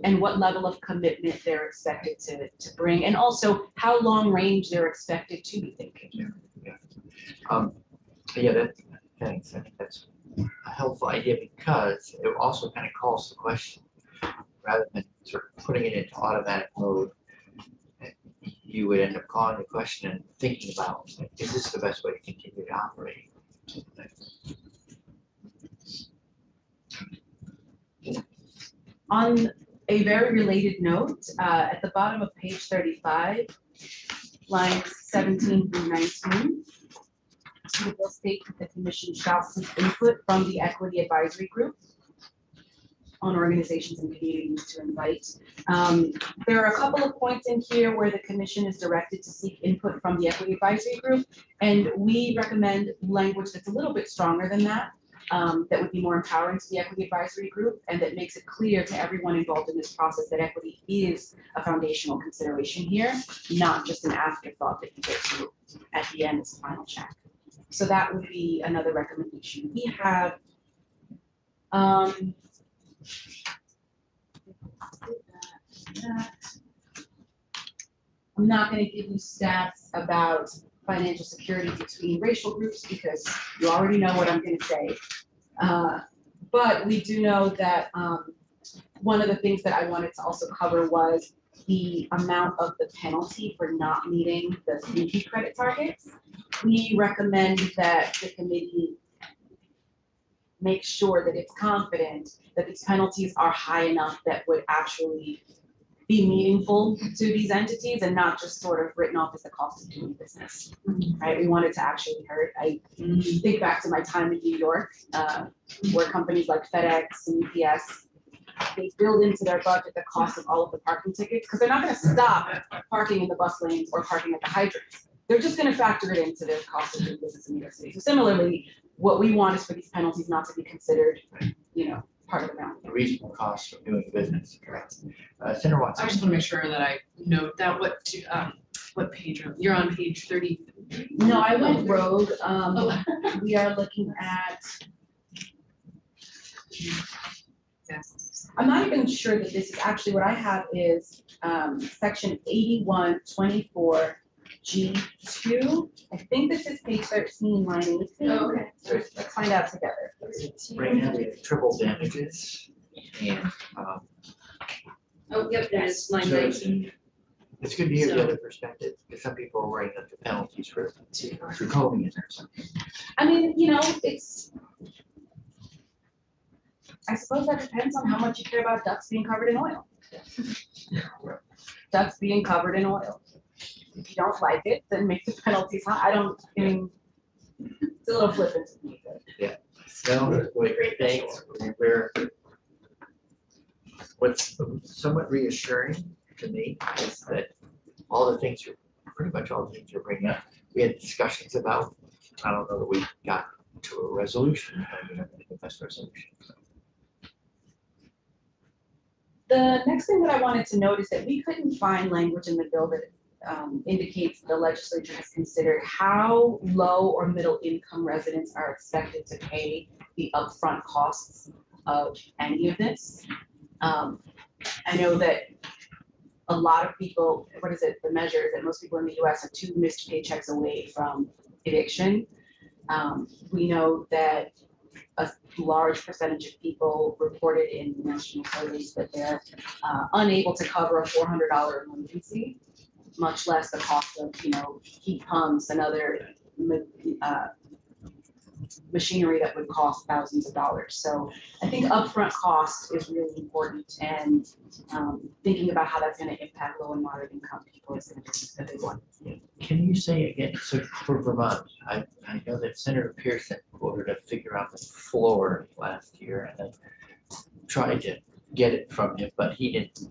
and what level of commitment they're expected to bring, and also how long range they're expected to be thinking. Thanks. I think that's a helpful idea because it also kind of calls the question rather than sort of putting it into automatic mode. You would end up calling the question and thinking about, like, is this the best way to continue to operate? On a very related note, at the bottom of page 35, lines 17 through 19, the bill states that the commission shall seek input from the Equity Advisory Group on organizations and communities to invite. There are a couple of points in here where the commission is directed to seek input from the Equity Advisory Group, and we recommend language that's a little bit stronger than that, that would be more empowering to the Equity Advisory Group, and that makes it clear to everyone involved in this process that equity is a foundational consideration here, not just an afterthought that you get to at the end as a final check. So that would be another recommendation. We have I'm not going to give you stats about financial security between racial groups because you already know what I'm going to say. But we do know that one of the things that I wanted to also cover was the amount of the penalty for not meeting the CP credit targets. We recommend that the committee make sure that it's confident that these penalties are high enough that would actually be meaningful to these entities and not just sort of written off as the cost of doing business, right? We want it to actually hurt. I think back to my time in New York, where companies like FedEx and UPS, they build into their budget the cost of all of the parking tickets because they're not going to stop parking in the bus lanes or parking at the hydrants. They're just going to factor it into their cost of doing business in New York City. So similarly, what we want is for these penalties not to be considered, part of the amount. A reasonable cost of doing business. Correct. Senator Watson. I just want to make sure that I note that what page you're on page 30. No, I went rogue. We are looking at. Yes. I'm not even sure that this is actually what I have is section 8124 G2. I think this is page 13, line 18. Oh, okay. Let's find out together. right now we have triple damages and, Oh, yep, there's line so 19. it's good to hear the So- other perspective, because some people are worrying that the penalties for coding or something. I mean, I suppose that depends on how much you care about ducks being covered in oil. Ducks being covered in oil. If you don't like it, then make the penalties high. It's a little flippant to me, but. No, wait, thanks. What's somewhat reassuring to me is that pretty much all the things you're bringing up, we had discussions about. I don't know that we got to a resolution, the best resolution. The next thing that I wanted to note is that we couldn't find language in the bill that indicates the legislature has considered how low or middle income residents are expected to pay the upfront costs of any of this. I know that a lot of people, the measure is that most people in the US are 2 missed paychecks away from eviction. We know that a large percentage of people reported in national surveys that they're unable to cover a $400 emergency, much less the cost of, heat pumps and other machinery that would cost thousands of dollars. So I think upfront cost is really important, and thinking about how that's going to impact low and moderate income people is going to be a big one. Can you say again, so for Vermont, I know that Senator Pearson quoted a figure on the floor last year, and I tried to get it from him, but we didn't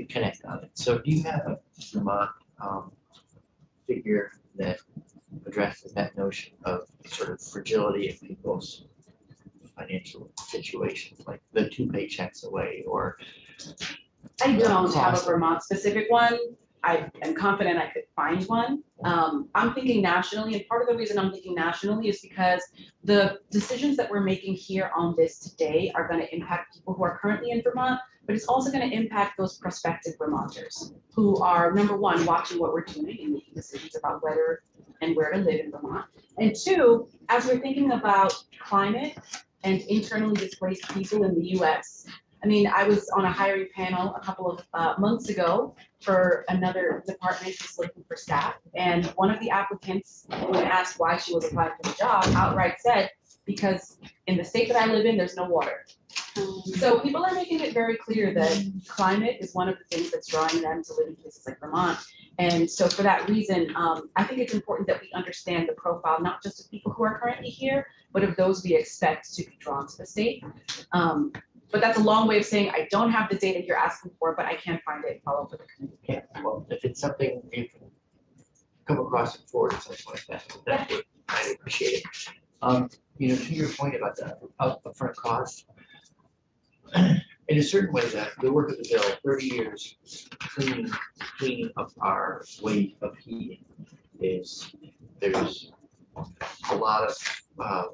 connect on it. So do you have a Vermont figure that addresses that notion of sort of fragility of people's financial situations, like the 2 paychecks away, or? I don't have a Vermont specific one. I am confident I could find one. I'm thinking nationally, and part of the reason I'm thinking nationally is because the decisions that we're making here on this today are going to impact people who are currently in Vermont, but it's also going to impact those prospective Vermonters who are, number one, watching what we're doing and making decisions about whether and where to live in Vermont. And 2, as we're thinking about climate and internally displaced people in the US, I mean, I was on a hiring panel a couple of months ago for another department who's looking for staff. And one of the applicants, when asked why she was applying for the job, outright said, because in the state that I live in, there's no water. So people are making it very clear that climate is one of the things that's drawing them to live in places like Vermont. And so for that reason, I think it's important that we understand the profile, not just of people who are currently here, but of those we expect to be drawn to the state. But that's a long way of saying I don't have the data you're asking for, but I can find it and follow up with the community. Yeah, well, if it's something you can come across and forward, something like that, I'd appreciate it. To your point about the upfront cost, in a certain way, the work of the bill, 30 years cleaning up our way of heating there's a lot of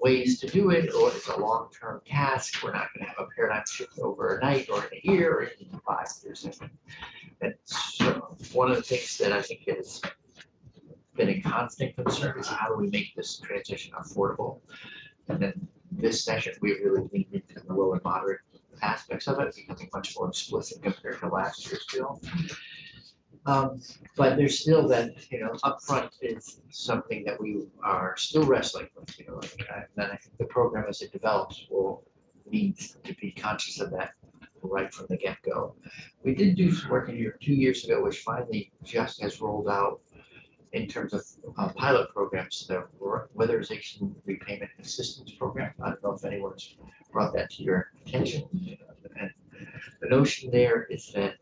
ways to do it, or it's a long-term task. We're not going to have a paradigm shift overnight or in a year or in 5 years. And so one of the things that I think has been a constant concern is how do we make this transition affordable? And then this session, we really leaned into the low and moderate aspects of it, becoming much more explicit compared to last year's bill. But there's still that, upfront is something that we are still wrestling with, and then I think the program as it develops will need to be conscious of that right from the get-go. We did do some work in here 2 years ago, which finally just has rolled out in terms of pilot programs, the weatherization repayment assistance program. I don't know if anyone's brought that to your attention. And the notion there is that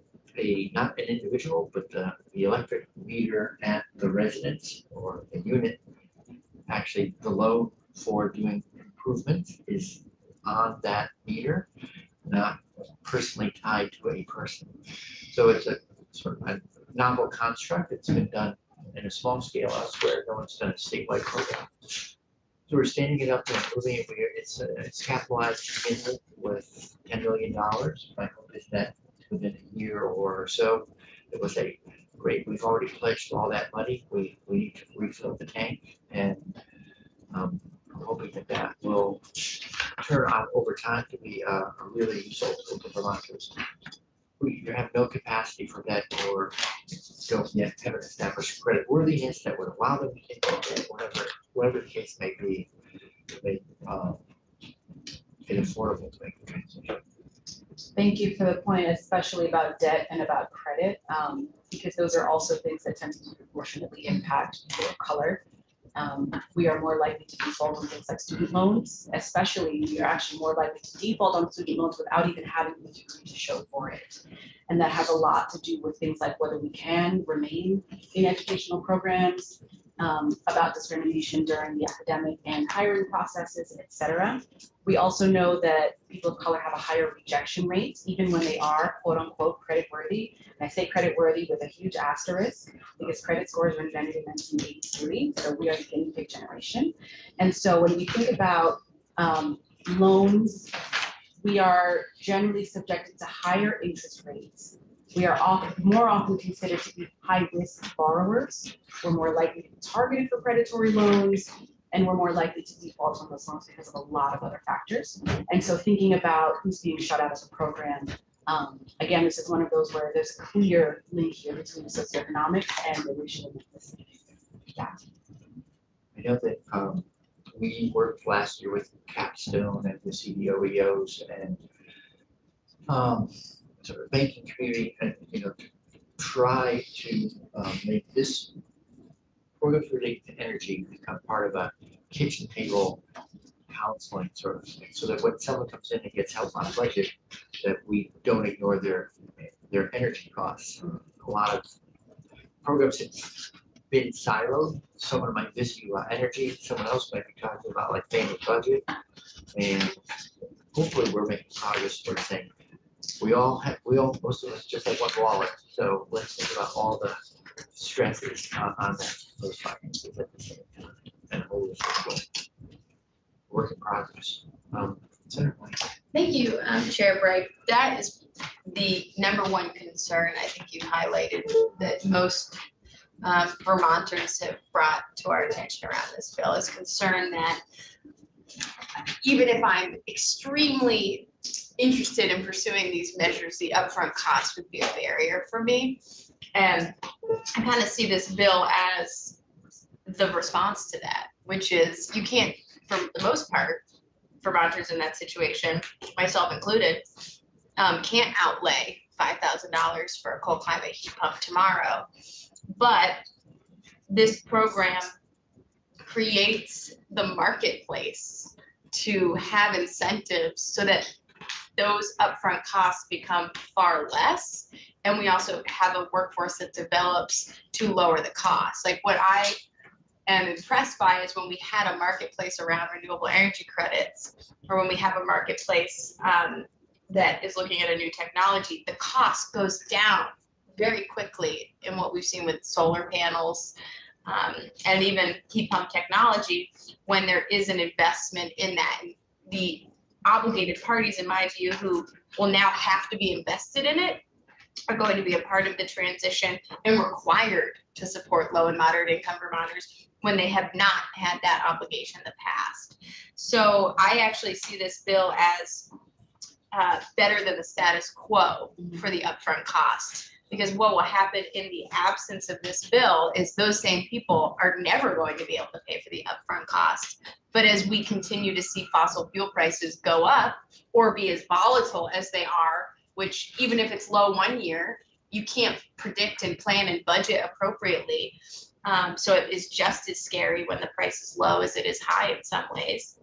not an individual, but the electric meter at the residence or the unit, actually the load for doing improvements is on that meter, not personally tied to a person. So it's a sort of a novel construct. It's been done in a small scale elsewhere. No one's done a statewide program. So we're standing it up and moving it. It's capitalized to begin with $10 million. My hope is that within a year or so, it was we've already pledged all that money. We need to refill the tank, and I'm hoping that will will turn out over time to be really useful to Vermonters who either have no capacity for debt or don't yet have an established credit worthiness that would allow them to take debt, whatever the case may be, to make it affordable to make the transition. Thank you for the point, especially about debt and about credit, because those are also things that tend to disproportionately impact people of color. We are more likely to default on things like student loans, especially we are actually more likely to default on student loans without even having the degree to show for it. And that has a lot to do with things like whether we can remain in educational programs, about discrimination during the academic and hiring processes, et cetera. We also know that people of color have a higher rejection rate, even when they are quote unquote credit worthy. And I say credit worthy with a huge asterisk because credit scores were invented in 1983, so we are the guinea pig generation. And so when we think about loans, we are generally subjected to higher interest rates. We are more often considered to be high-risk borrowers. We're more likely to be targeted for predatory loans, and we're more likely to default on those loans because of a lot of other factors. And so thinking about who's being shut out of the program, again, this is one of those where there's a clear link here between socioeconomic and the racial ethnicity. Yeah. I know that we worked last year with Capstone and the CDOEOs and sort of banking community, and to try to make this program for energy become part of a kitchen table counseling sort of thing, so that when someone comes in and gets help on a budget, that we don't ignore their energy costs. A lot of programs have been siloed. Someone might visit you about energy, someone else might be talking about like family budget, and hopefully we're making progress towards saying most of us just have one wallet, so let's think about all the stresses on those finances at the same time and holistic work in progress. Certainly. Thank you, Chair Bright. That is the number one concern I think you highlighted that most Vermonters have brought to our attention around this bill, is concern that even if I'm extremely interested in pursuing these measures, the upfront cost would be a barrier for me. And I kind of see this bill as the response to that, which is you can't, for the most part, Vermonters in that situation, myself included, can't outlay $5,000 for a cold climate heat pump tomorrow. But this program creates the marketplace to have incentives so that those upfront costs become far less. And we also have a workforce that develops to lower the cost. Like what I am impressed by is when we had a marketplace around renewable energy credits, or when we have a marketplace that is looking at a new technology, the cost goes down very quickly in what we've seen with solar panels and even heat pump technology when there is an investment in that. The obligated parties, in my view, who will now have to be invested in it are going to be a part of the transition and required to support low and moderate income Vermonters when they have not had that obligation in the past. So I actually see this bill as better than the status quo for the upfront cost, because what will happen in the absence of this bill is those same people are never going to be able to pay for the upfront cost. But as we continue to see fossil fuel prices go up or be as volatile as they are, which even if it's low one year, you can't predict and plan and budget appropriately. So it is just as scary when the price is low as it is high in some ways.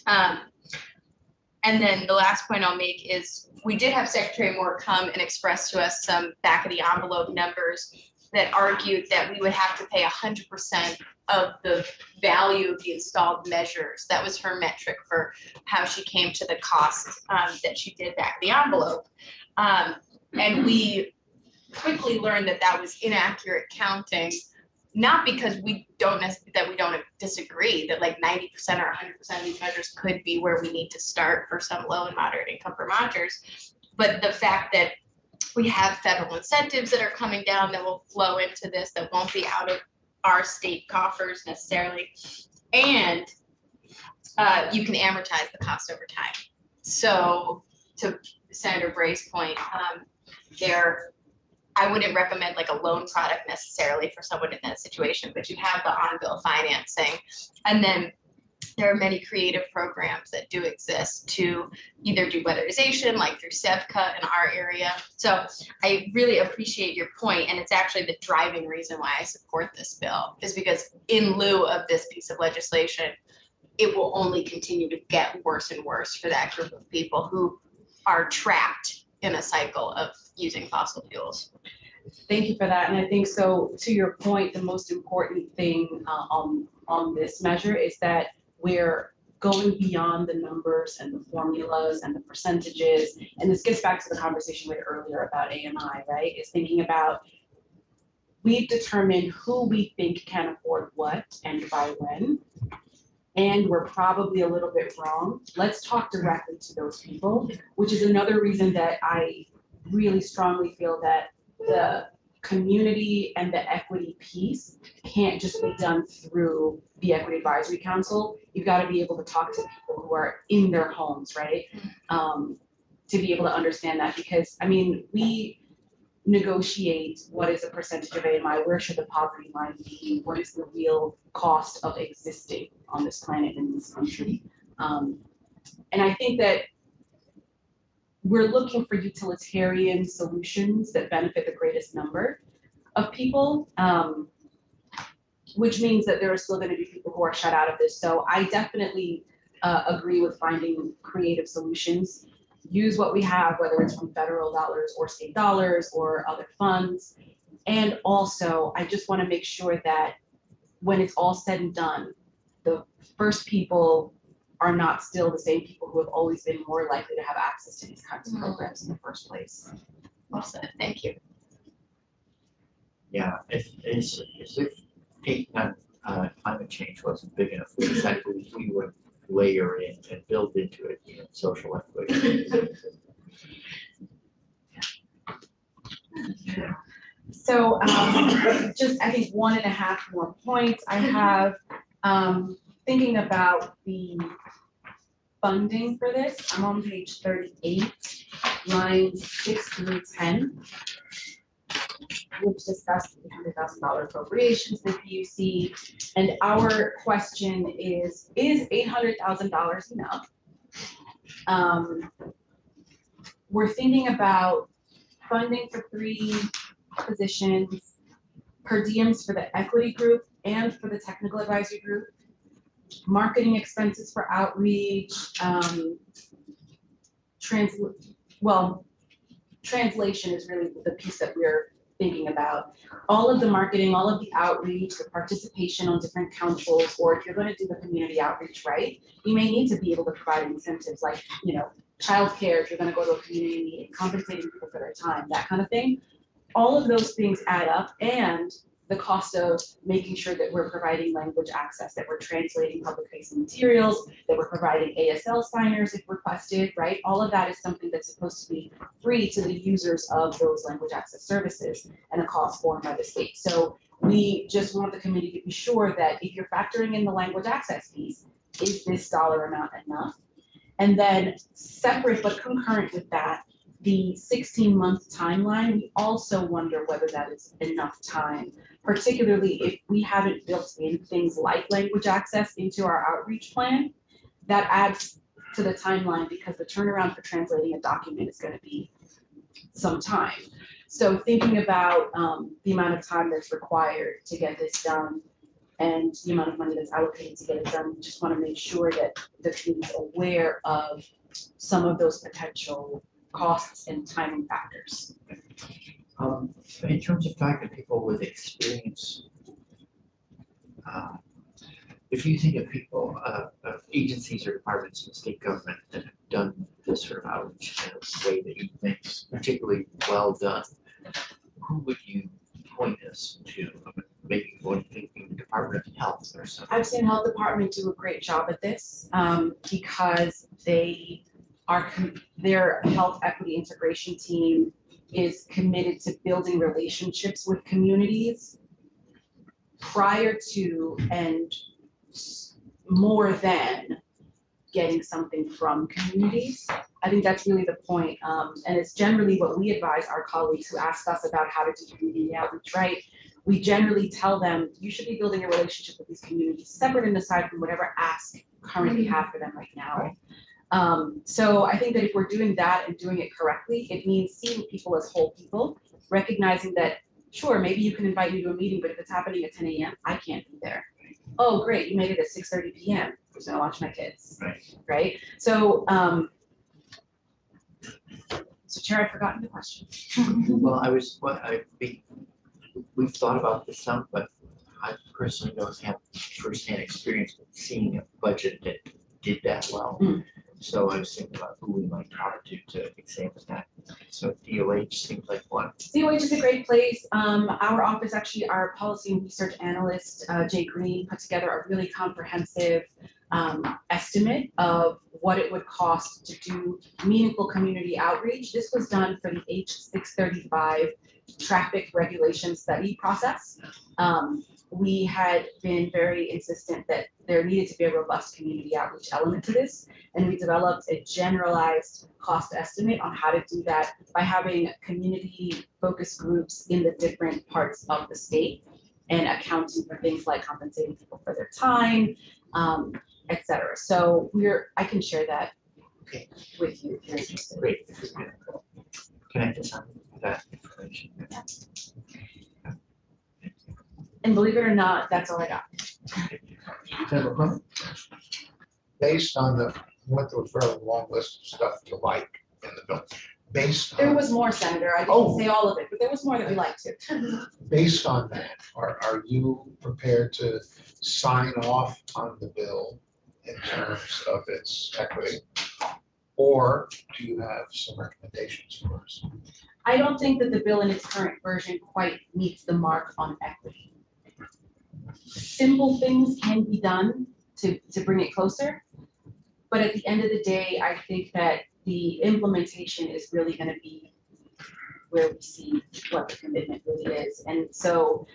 And then the last point I'll make is we did have Secretary Moore come and express to us some back of the envelope numbers that argued that we would have to pay 100% of the value of the installed measures. That was her metric for how she came to the cost that she did back of the envelope. And we quickly learned that that was inaccurate counting, not because we don't disagree that like 90% or 100% of these measures could be where we need to start for some low and moderate income Vermonters, but the fact that we have federal incentives that are coming down that will flow into this, that won't be out of our state coffers necessarily. And you can amortize the cost over time. So to Senator Bray's point, I wouldn't recommend like a loan product necessarily for someone in that situation, but you have the on-bill financing. And then there are many creative programs that do exist to either do weatherization, like through SEVCA in our area. So I really appreciate your point, and it's actually the driving reason why I support this bill, is because in lieu of this piece of legislation, it will only continue to get worse and worse for that group of people who are trapped in a cycle of using fossil fuels. Thank you for that. And I think so, to your point, the most important thing on this measure is that we're going beyond the numbers and the formulas and the percentages. And this gets back to the conversation we had earlier about AMI, right? Is thinking about, we've determined who we think can afford what and by when. And we're probably a little bit wrong. Let's talk directly to those people, which is another reason that I really strongly feel that the community and the equity piece can't just be done through the Equity Advisory Council. You've got to be able to talk to people who are in their homes, right? To be able to understand that, because I mean, we negotiate what is a percentage of AMI, where should the poverty line be, what is the real cost of existing on this planet in this country. And I think that we're looking for utilitarian solutions that benefit the greatest number of people, which means that there are still going to be people who are shut out of this. So I definitely agree with finding creative solutions. Use what we have, whether it's from federal dollars or state dollars or other funds. And also, I just want to make sure that when it's all said and done, the first people are not still the same people who have always been more likely to have access to these kinds of programs in the first place. Well said, thank you. Yeah, it's as if taking on climate change wasn't big enough, we decided we would layer in and build into it, you know, social equity. So just I think 1.5 more points. I have thinking about the funding for this. I'm on page 38, lines 6 through 10, which discuss the $100,000 appropriations to the PUC. And our question is $800,000 enough? We're thinking about funding for 3 positions, per diems for the equity group and for the technical advisory group, marketing expenses for outreach, translation is really the piece that we're thinking about. All of the marketing, all of the outreach, the participation on different councils, or if you're going to do the community outreach, right, you may need to be able to provide incentives like, you know, childcare if you're going to go to a community meeting, compensating people for their time, that kind of thing. All of those things add up, and the cost of making sure that we're providing language access, that we're translating public facing materials, that we're providing ASL signers if requested, right? All of that is something that's supposed to be free to the users of those language access services and a cost borne by the state. So we just want the committee to be sure that if you're factoring in the language access piece, is this dollar amount enough? And then separate but concurrent with that, the 16-month timeline, we also wonder whether that is enough time, particularly if we haven't built in things like language access into our outreach plan. That adds to the timeline because the turnaround for translating a document is going to be some time. So thinking about the amount of time that's required to get this done and the amount of money that's allocated to get it done, we just want to make sure that the community is aware of some of those potential costs and timing factors. In terms of talking to people with experience, if you think of people, of agencies or departments in the state government that have done this sort of outreach in a way that you think is particularly well done, who would you point us to? Maybe one thinking the Department of Health or something. I've seen Health Department do a great job at this because their health equity integration team is committed to building relationships with communities prior to and more than getting something from communities. I think that's really the point. And it's generally what we advise our colleagues who ask us about how to do community outreach, right? We generally tell them, you should be building a relationship with these communities, separate and aside from whatever ask you currently have for them right now. So I think that if we're doing that and doing it correctly, it means seeing people as whole people, recognizing that, sure, maybe you can invite me to a meeting, but if it's happening at 10 a.m., I can't be there. Oh, great, you made it at 6:30 p.m. Who's gonna watch my kids? Right? So, so Chair, I've forgotten the question. Well, we've thought about this some, but I personally don't have firsthand experience with seeing a budget that did that well. So I was thinking about who we might talk to examine that. So DOH seems like one. DOH is a great place. Our office, actually, our policy and research analyst, Jay Green, put together a really comprehensive estimate of what it would cost to do meaningful community outreach. This was done for the H635 traffic regulation study process. We had been very insistent that there needed to be a robust community outreach element to this, and we developed a generalized cost estimate on how to do that by having community focus groups in the different parts of the state and accounting for things like compensating people for their time, et cetera. So I can share that Okay. with you if you're interested. Great. Connect us on that information. And believe it or not, that's all I got. Senator McCormick? Based on went through a fairly long list of stuff you like in the bill. Based There on, was more, Senator. I didn't Oh. say all of it, but there was more that we liked too. based on that, are you prepared to sign off on the bill in terms of its equity? Or do you have some recommendations for us? I don't think that the bill in its current version quite meets the mark on equity. Simple things can be done to bring it closer. But at the end of the day, I think that the implementation is really gonna be where we see what the commitment really is. And so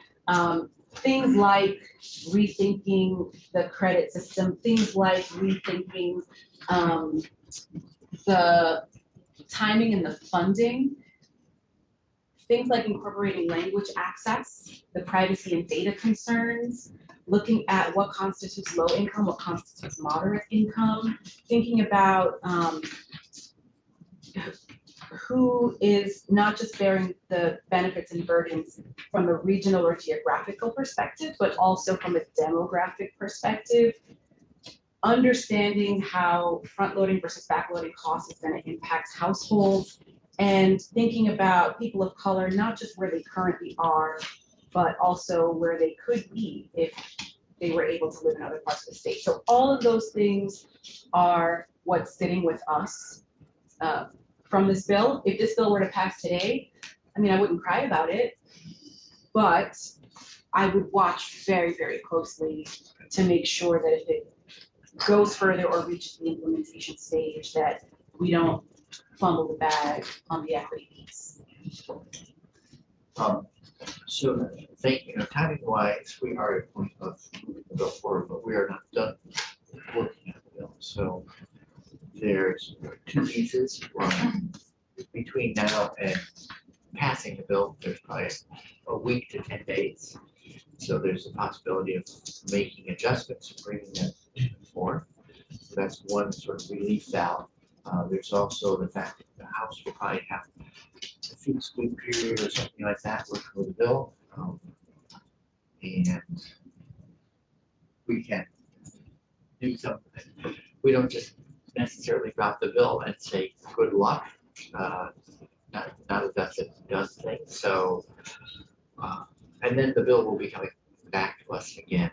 things like rethinking the credit system, things like rethinking the timing and the funding, things like incorporating language access, the privacy and data concerns, looking at what constitutes low income, what constitutes moderate income, thinking about who is not just bearing the benefits and burdens from a regional or geographical perspective, but also from a demographic perspective, understanding how front-loading versus back-loading costs is going to impact households, and thinking about people of color, not just where they currently are, but also where they could be if they were able to live in other parts of the state. So all of those things are what's sitting with us from this bill. If this bill were to pass today, I mean, I wouldn't cry about it, but I would watch very, very closely to make sure that if it goes further or reaches the implementation stage, that we don't fumble the bag on the equity piece. So thank you. Timing wise, we are at a point of moving the bill forward, but we are not done working on the bill. So there's two pieces. One, between now and passing the bill, there's probably a week to 10 days. So there's a possibility of making adjustments, bringing that forward. So that's one sort of relief valve. There's also the fact that the House will probably have a few week period or something like that working with the bill. And we can do something. We don't just necessarily drop the bill and say, good luck. Not a does things. So, and then the bill will be coming back to us again,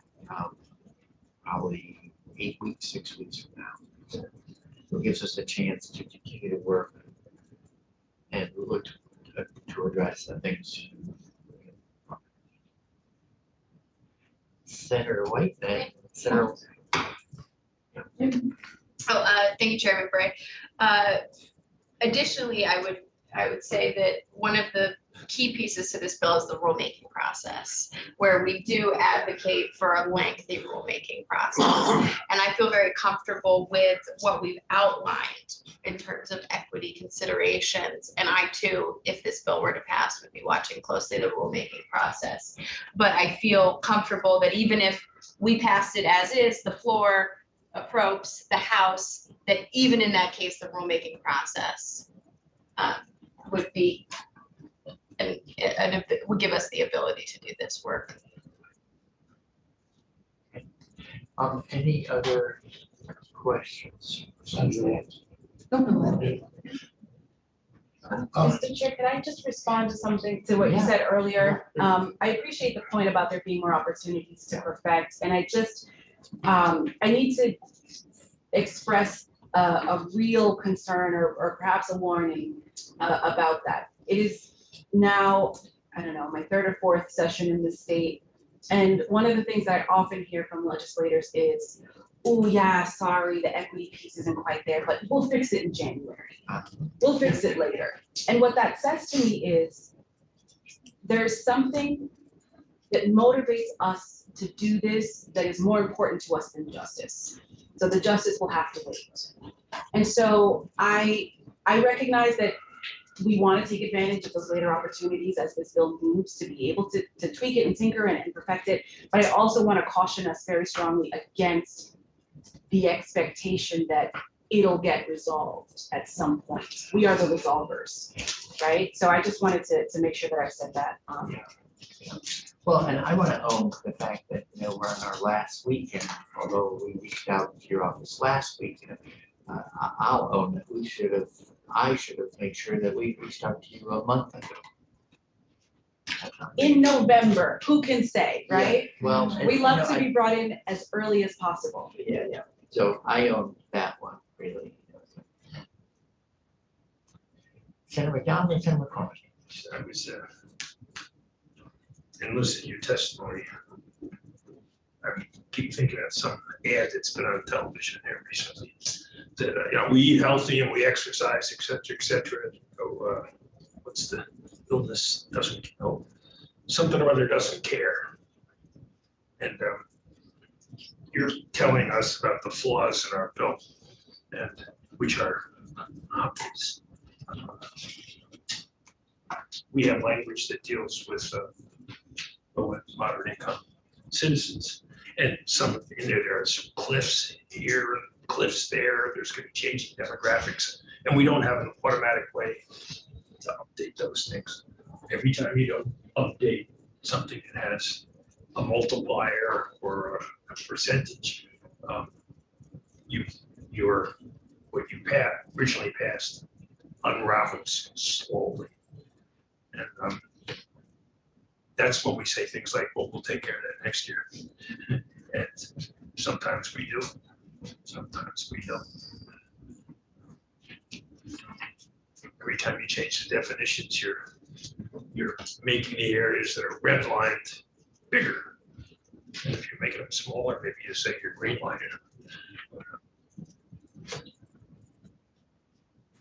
probably 8 weeks, 6 weeks from now. So it gives us a chance to continue to work and look to address the things. Senator White, then Senator. Thank you, Chairman Bray. Additionally, I would say that one of the key pieces to this bill is the rulemaking process, where we do advocate for a lengthy rulemaking process. And I feel very comfortable with what we've outlined in terms of equity considerations. And I too, if this bill were to pass, would be watching closely the rulemaking process. But I feel comfortable that even if we passed it as is, the floor approves the House, that even in that case, the rulemaking process would be, and would give us the ability to do this work. Any other questions? Mr. Chair, could I just respond to something, to what you Yeah. said earlier? I appreciate the point about there being more opportunities to perfect, and I just, I need to express a real concern or perhaps a warning about that. It is now, I don't know, my third or fourth session in the state, and one of the things that I often hear from legislators is, oh yeah, sorry, the equity piece isn't quite there, but we'll fix it in January. We'll fix it later. And what that says to me is there's something that motivates us to do this that is more important to us than justice. So the justice will have to wait. And so I recognize that we want to take advantage of those later opportunities as this bill moves to be able to tweak it and tinker and perfect it. But I also want to caution us very strongly against the expectation that it'll get resolved at some point. We are the resolvers, right? So I just wanted to make sure that I said that. Well, and I want to own the fact that, we're on our last weekend, although we reached out to your office last week. I'll own that I should have made sure that we reached out to you a month ago. In November, who can say, right? Well. We love to be brought in as early as possible. Yeah. So I own that one, really. Senator McDonald and Senator McCormick. I was, and listen to your testimony. I keep thinking of some ad that's been on television there recently. That, we eat healthy and we exercise, et cetera, et cetera. Oh, what's the illness doesn't, something or other doesn't care. And you're telling us about the flaws in our bill, and which are obvious. We have language that deals with low and moderate income citizens, and some in there are some cliffs here and cliffs there. There's going to be changing demographics, and we don't have an automatic way to update those things. Every time you don't update something that has a multiplier or a percentage, what you originally passed unravels slowly. And that's when we say things like, well, we'll take care of that next year. And sometimes we do, sometimes we don't. Every time you change the definitions, you're making the areas that are redlined bigger. And if you're making them smaller, maybe you say you're greenlining them.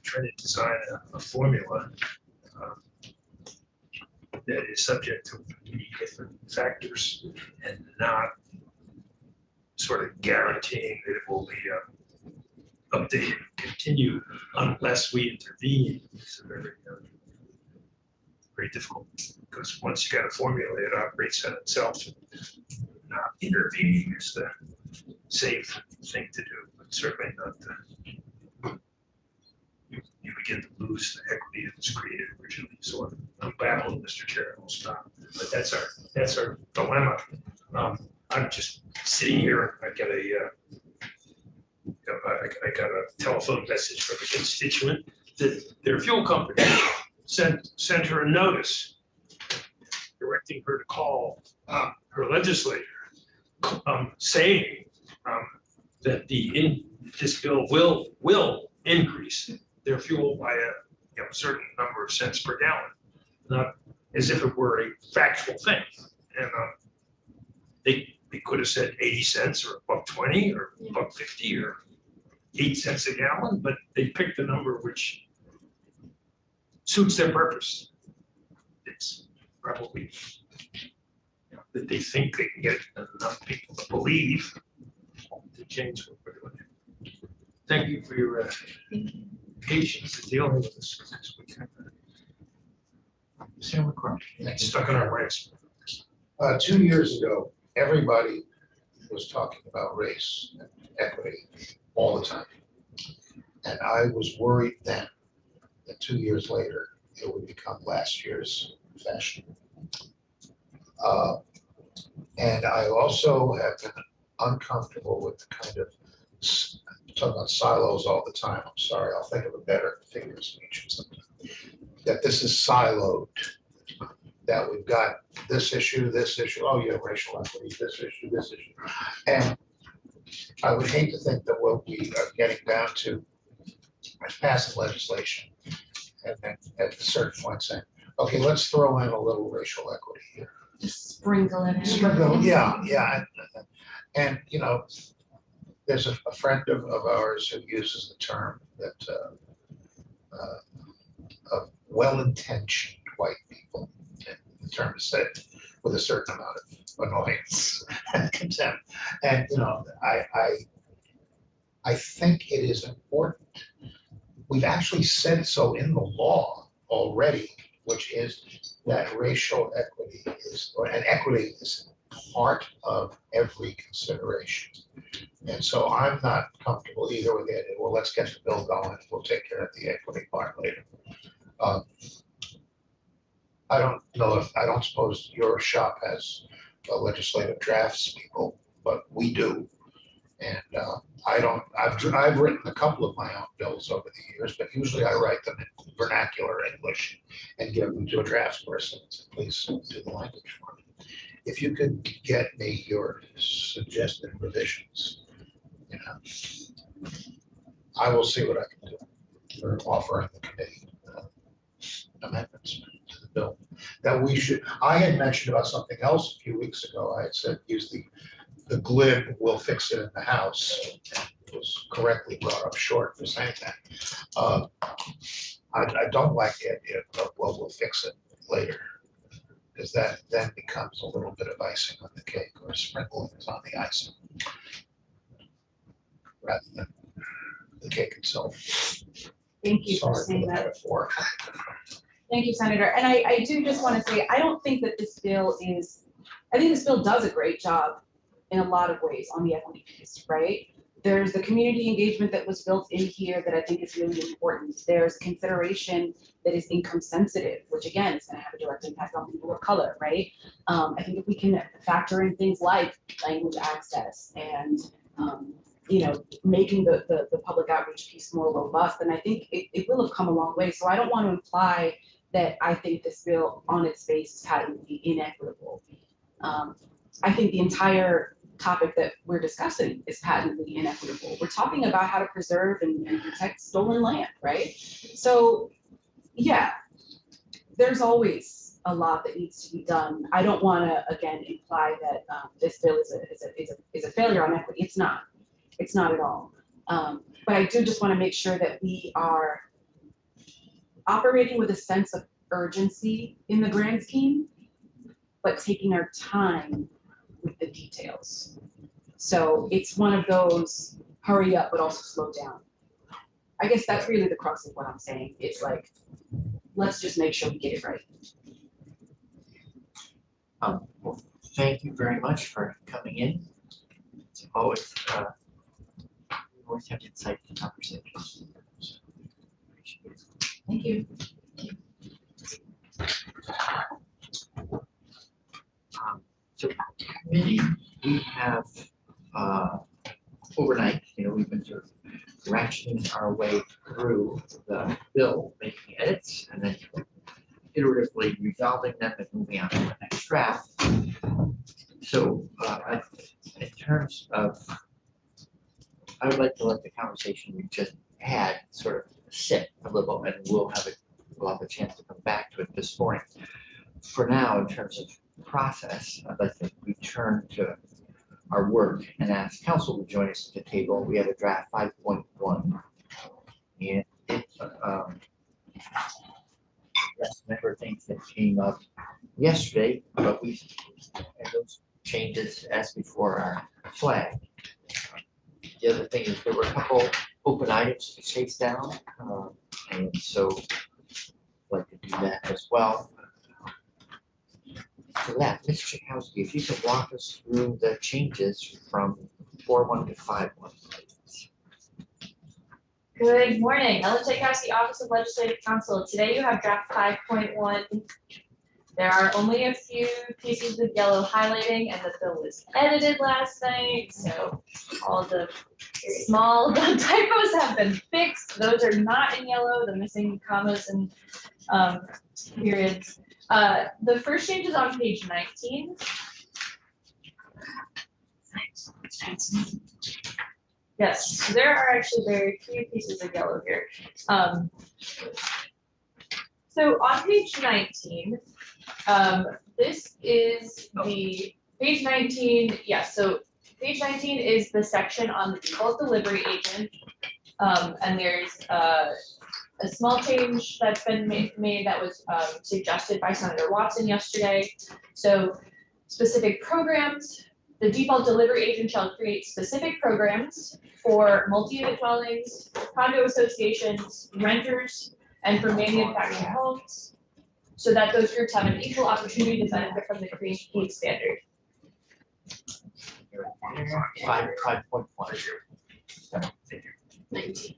Trying to design a formula that is subject to many different factors and not sort of guaranteeing that it will be updated and continue unless we intervene. It's very difficult, because once you got a formula, it operates on itself. Not intervening is the safe thing to do, but certainly not the, you begin to lose the equity that was created originally. So I'm battling, Mr. Chair, I'll stop. But that's our dilemma. I'm just sitting here. I got a telephone message from a constituent that their fuel company sent her a notice directing her to call her legislator, saying that this bill will increase their fuel by a certain number of cents per gallon, not as if it were a factual thing. And they could have said 80 cents or $1.20 or $1.50 or 8 cents a gallon, but they picked a number which suits their purpose. probably, that they think they can get enough people to believe to change what we're doing. Thank you for your patience in dealing with this. Because we kind of Senator McCormick. get stuck in our ways. 2 years ago, everybody was talking about race and equity all the time. And I was worried then that 2 years later, it would become last year's fashion. And I also have been uncomfortable with the kind of, talk about silos all the time. I'm sorry, I'll think of a better figure of speech sometime. That this is siloed, that we've got this issue, oh yeah, racial equity, this issue. And I would hate to think that what we are getting down to is passing legislation and then at a certain point saying, okay, let's throw in a little racial equity here. Just sprinkle it in. Sprinkle, yeah. And there's a friend of ours who uses the term that of well-intentioned white people. And the term is said with a certain amount of annoyance and contempt. And I think it is important. We've actually said so in the law already, which is that racial equity and equity is part of every consideration. And so I'm not comfortable either with the idea, well, let's get the bill going, we'll take care of the equity part later. I don't suppose your shop has legislative drafts people, but we do. And I've written a couple of my own bills over the years, but usually I write them in vernacular English and give them to a draftsperson. Please do the language for me. If you could get me your suggested revisions, I will see what I can do for offering the committee amendments to the bill. That we should, I had mentioned about something else a few weeks ago. I had said use the glib, we'll fix it in the House. And it was correctly brought up short for saying that. I don't like the idea of, well, we'll fix it later. Because that then becomes a little bit of icing on the cake or sprinkling on the icing rather than the cake itself. Thank you for Sorry saying for the that. metaphor. Thank you, Senator. And I do just want to say, I don't think that this bill is, I think this bill does a great job in a lot of ways on the equity piece, right? There's the community engagement that was built in here that I think is really important. There's consideration that is income sensitive, which again is going to have a direct impact on people of color, right? I think if we can factor in things like language access and making the public outreach piece more robust, then I think it will have come a long way. So I don't want to imply that I think this bill on its face is patently inequitable. I think the entire topic that we're discussing is patently inequitable. We're talking about how to preserve and protect stolen land, right? So yeah, there's always a lot that needs to be done. I don't want to again imply that this bill is a failure on equity. It's not. It's not at all. But I do just want to make sure that we are operating with a sense of urgency in the grand scheme, but taking our time with the details. So it's one of those hurry up, but also slow down. I guess that's really the crux of what I'm saying. It's like, let's just make sure we get it right. Well, thank you very much for coming in. It's always, we always have insightful conversations. So, appreciate it. Thank you. So committee, we have overnight, we've been sort of ratcheting our way through the bill, making edits, and then iteratively resolving them and moving on to the next draft. So in terms of, I would like to let the conversation we just had sort of sit a little, and we'll have a chance to come back to it this morning. For now, in terms of process, I'd like to return to our work and ask council to join us at the table. We have a draft 5.1, and it addressed a number of things that came up yesterday, but we, and those changes as before are flagged. The other thing is there were a couple open items to chase down, and so I'd like to do that as well. For that, Ms. Chakowski, if you could walk us through the changes from 4.1 to 5.1. Good morning, Ellen Tchaikovsky, Office of Legislative Counsel. Today you have draft 5.1. There are only a few pieces of yellow highlighting, and the bill was edited last night, so all the small typos have been fixed. Those are not in yellow, the missing commas and periods. The first change is on page 19. Yes, so there are actually very few pieces of yellow here. So on page 19, this is the page 19. Yes, so page 19 is the section on the default delivery agent. And there's a small change that's been made that was suggested by Senator Watson yesterday. So specific programs. The default delivery agent shall create specific programs for multi-unit dwellings, condo associations, renters, and for manufactured homes, so that those groups have an equal opportunity to benefit from the Green Heat Standard. 5.1. 19.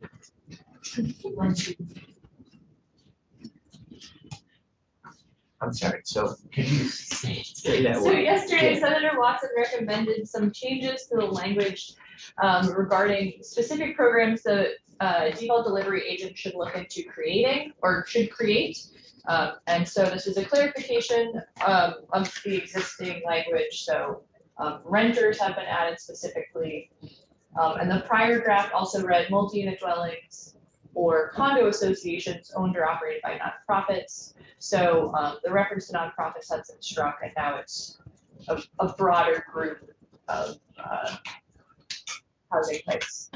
I'm sorry, so can you say that So word? yesterday, Senator Watson recommended some changes to the language regarding specific programs the default delivery agent should look into creating or should create. And so this is a clarification of the existing language. So renters have been added specifically. And the prior draft also read multi-unit dwellings or condo associations owned or operated by nonprofits. So the reference to nonprofits has been struck, and now it's a broader group of housing types.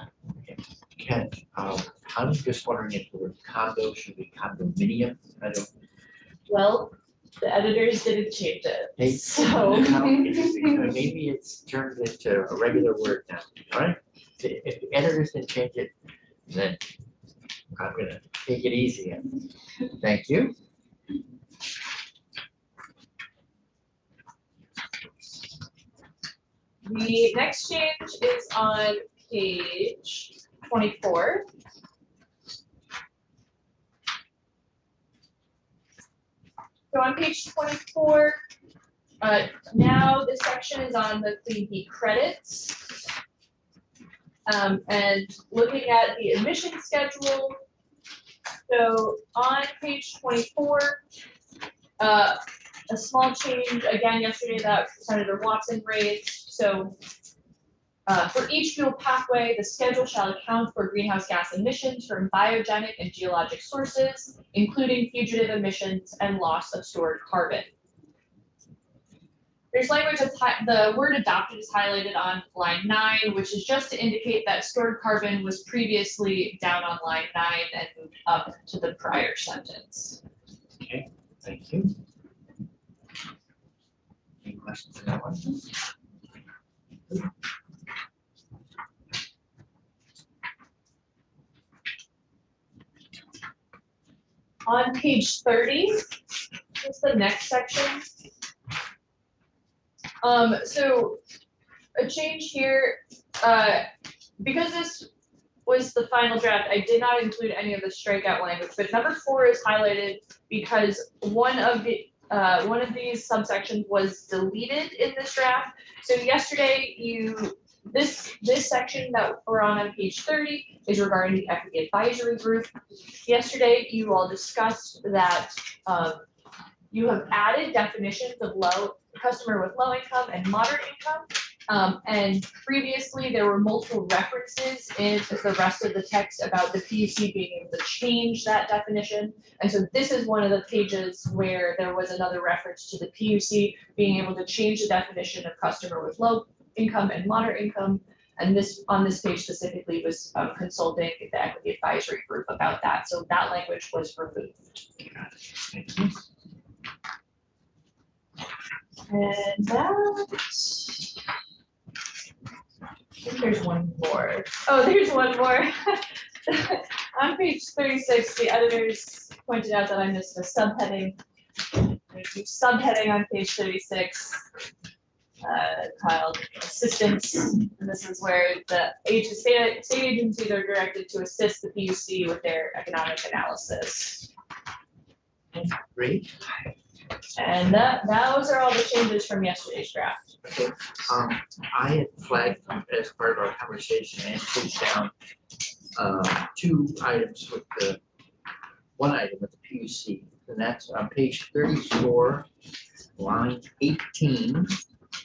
Ken, I'm just wondering if the word condo should be condominium. I don't. Well, the editors didn't change They- it, so. Maybe it's turned into a regular word now, right? If the editors didn't change it, then I'm gonna take it easy. Thank you. The next change is on page 24. So on page 24, now this section is on the Clean Heat credits. And looking at the admission schedule. So on page 24, a small change again yesterday that Senator Watson raised. So for each fuel pathway, the schedule shall account for greenhouse gas emissions from biogenic and geologic sources, including fugitive emissions and loss of stored carbon. There's language that's the word adopted is highlighted on line 9, which is just to indicate that stored carbon was previously down on line 9 and moved up to the prior sentence. Okay, thank you. Any questions on that one? On page 30 is the next section. So a change here, because this was the final draft, I did not include any of the strikeout language, but number 4 is highlighted because one of these subsections was deleted in this draft. So yesterday this section that we're on page 30 is regarding the equity advisory group. Yesterday, you all discussed that you have added definitions of customer with low income and moderate income. And previously, there were multiple references in the rest of the text about the PUC being able to change that definition. And so this is one of the pages where there was another reference to the PUC being able to change the definition of customer with low income and moderate income. And this, on this page specifically, was consulting the equity advisory group about that. So that language was removed. Thank you. And that. I think there's one more. Oh, there's one more. On page 36, the editors pointed out that I missed a subheading. There's a subheading on page 36 called assistance. And this is where the state agencies are directed to assist the PUC with their economic analysis. Great. And those are all the changes from yesterday's draft. Okay, I had flagged as part of our conversation and put down two items with one item with the PUC, and that's on page 34, line 18.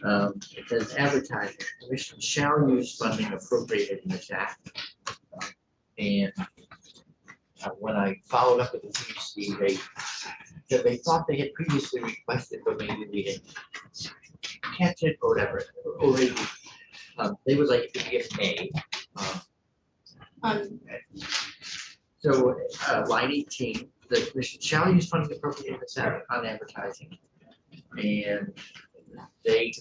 It says advertising, commission shall use funding appropriated in this act. And when I followed up with the PUC, they thought they had previously requested, but maybe we didn't catch it or whatever, or maybe they would like it to be a May. So line 18, the commission shall use funding appropriated on advertising, and they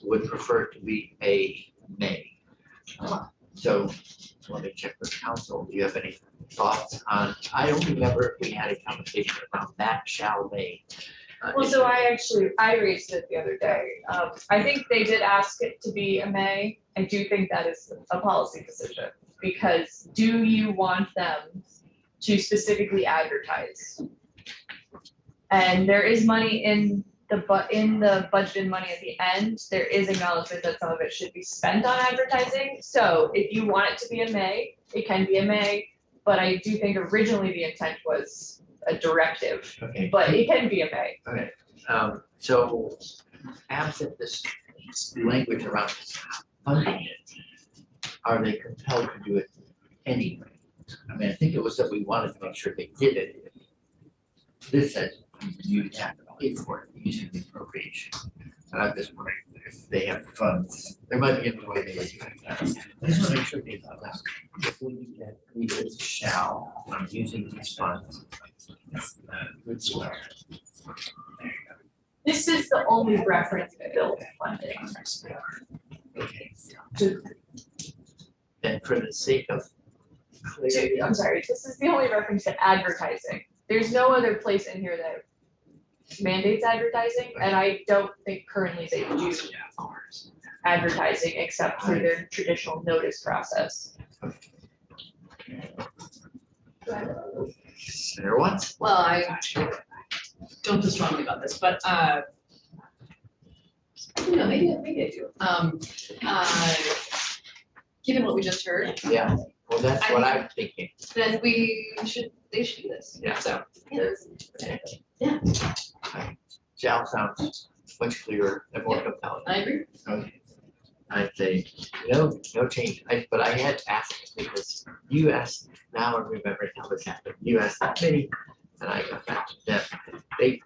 would prefer to be a May. So let me check with council. Do you have any thoughts on? I don't remember if we had a conversation around that shall May. Well, so I raised it the other day. I think they did ask it to be a May. I do think that is a policy decision, because do you want them to specifically advertise? And there is money in the budgeted money at the end. There is acknowledgement that some of it should be spent on advertising. So if you want it to be a May, it can be a May, but I do think originally the intent was a directive, Okay. but it can be a May. Okay, so absent this language around funding it, are they compelled to do it anyway? I mean, I think it was that we wanted to make sure they did it. This says you have to pay for it using the appropriation. And I'm just wondering if they have funds, there might be a way they like that. I just want to make sure they thought that if we can read it as shall, I'm using these funds. Good swear. This is the only reference to bill funding. Okay. And for the sake of clarity, I'm sorry, this is the only reference to advertising. There's no other place in here that mandates advertising, and I don't think currently they do advertising except through their traditional notice process. Senator Watts? Well, I don't feel strongly about this, but, maybe I do. Given what we just heard, Yeah, well, that's what I'm thinking. then they should do this. Yeah. So, Shall sounds much clearer and more compelling. I agree. Okay. I'd say, no change, but I had asked because you asked, now I'm remembering how this happened. You asked the committee and I got back to them. They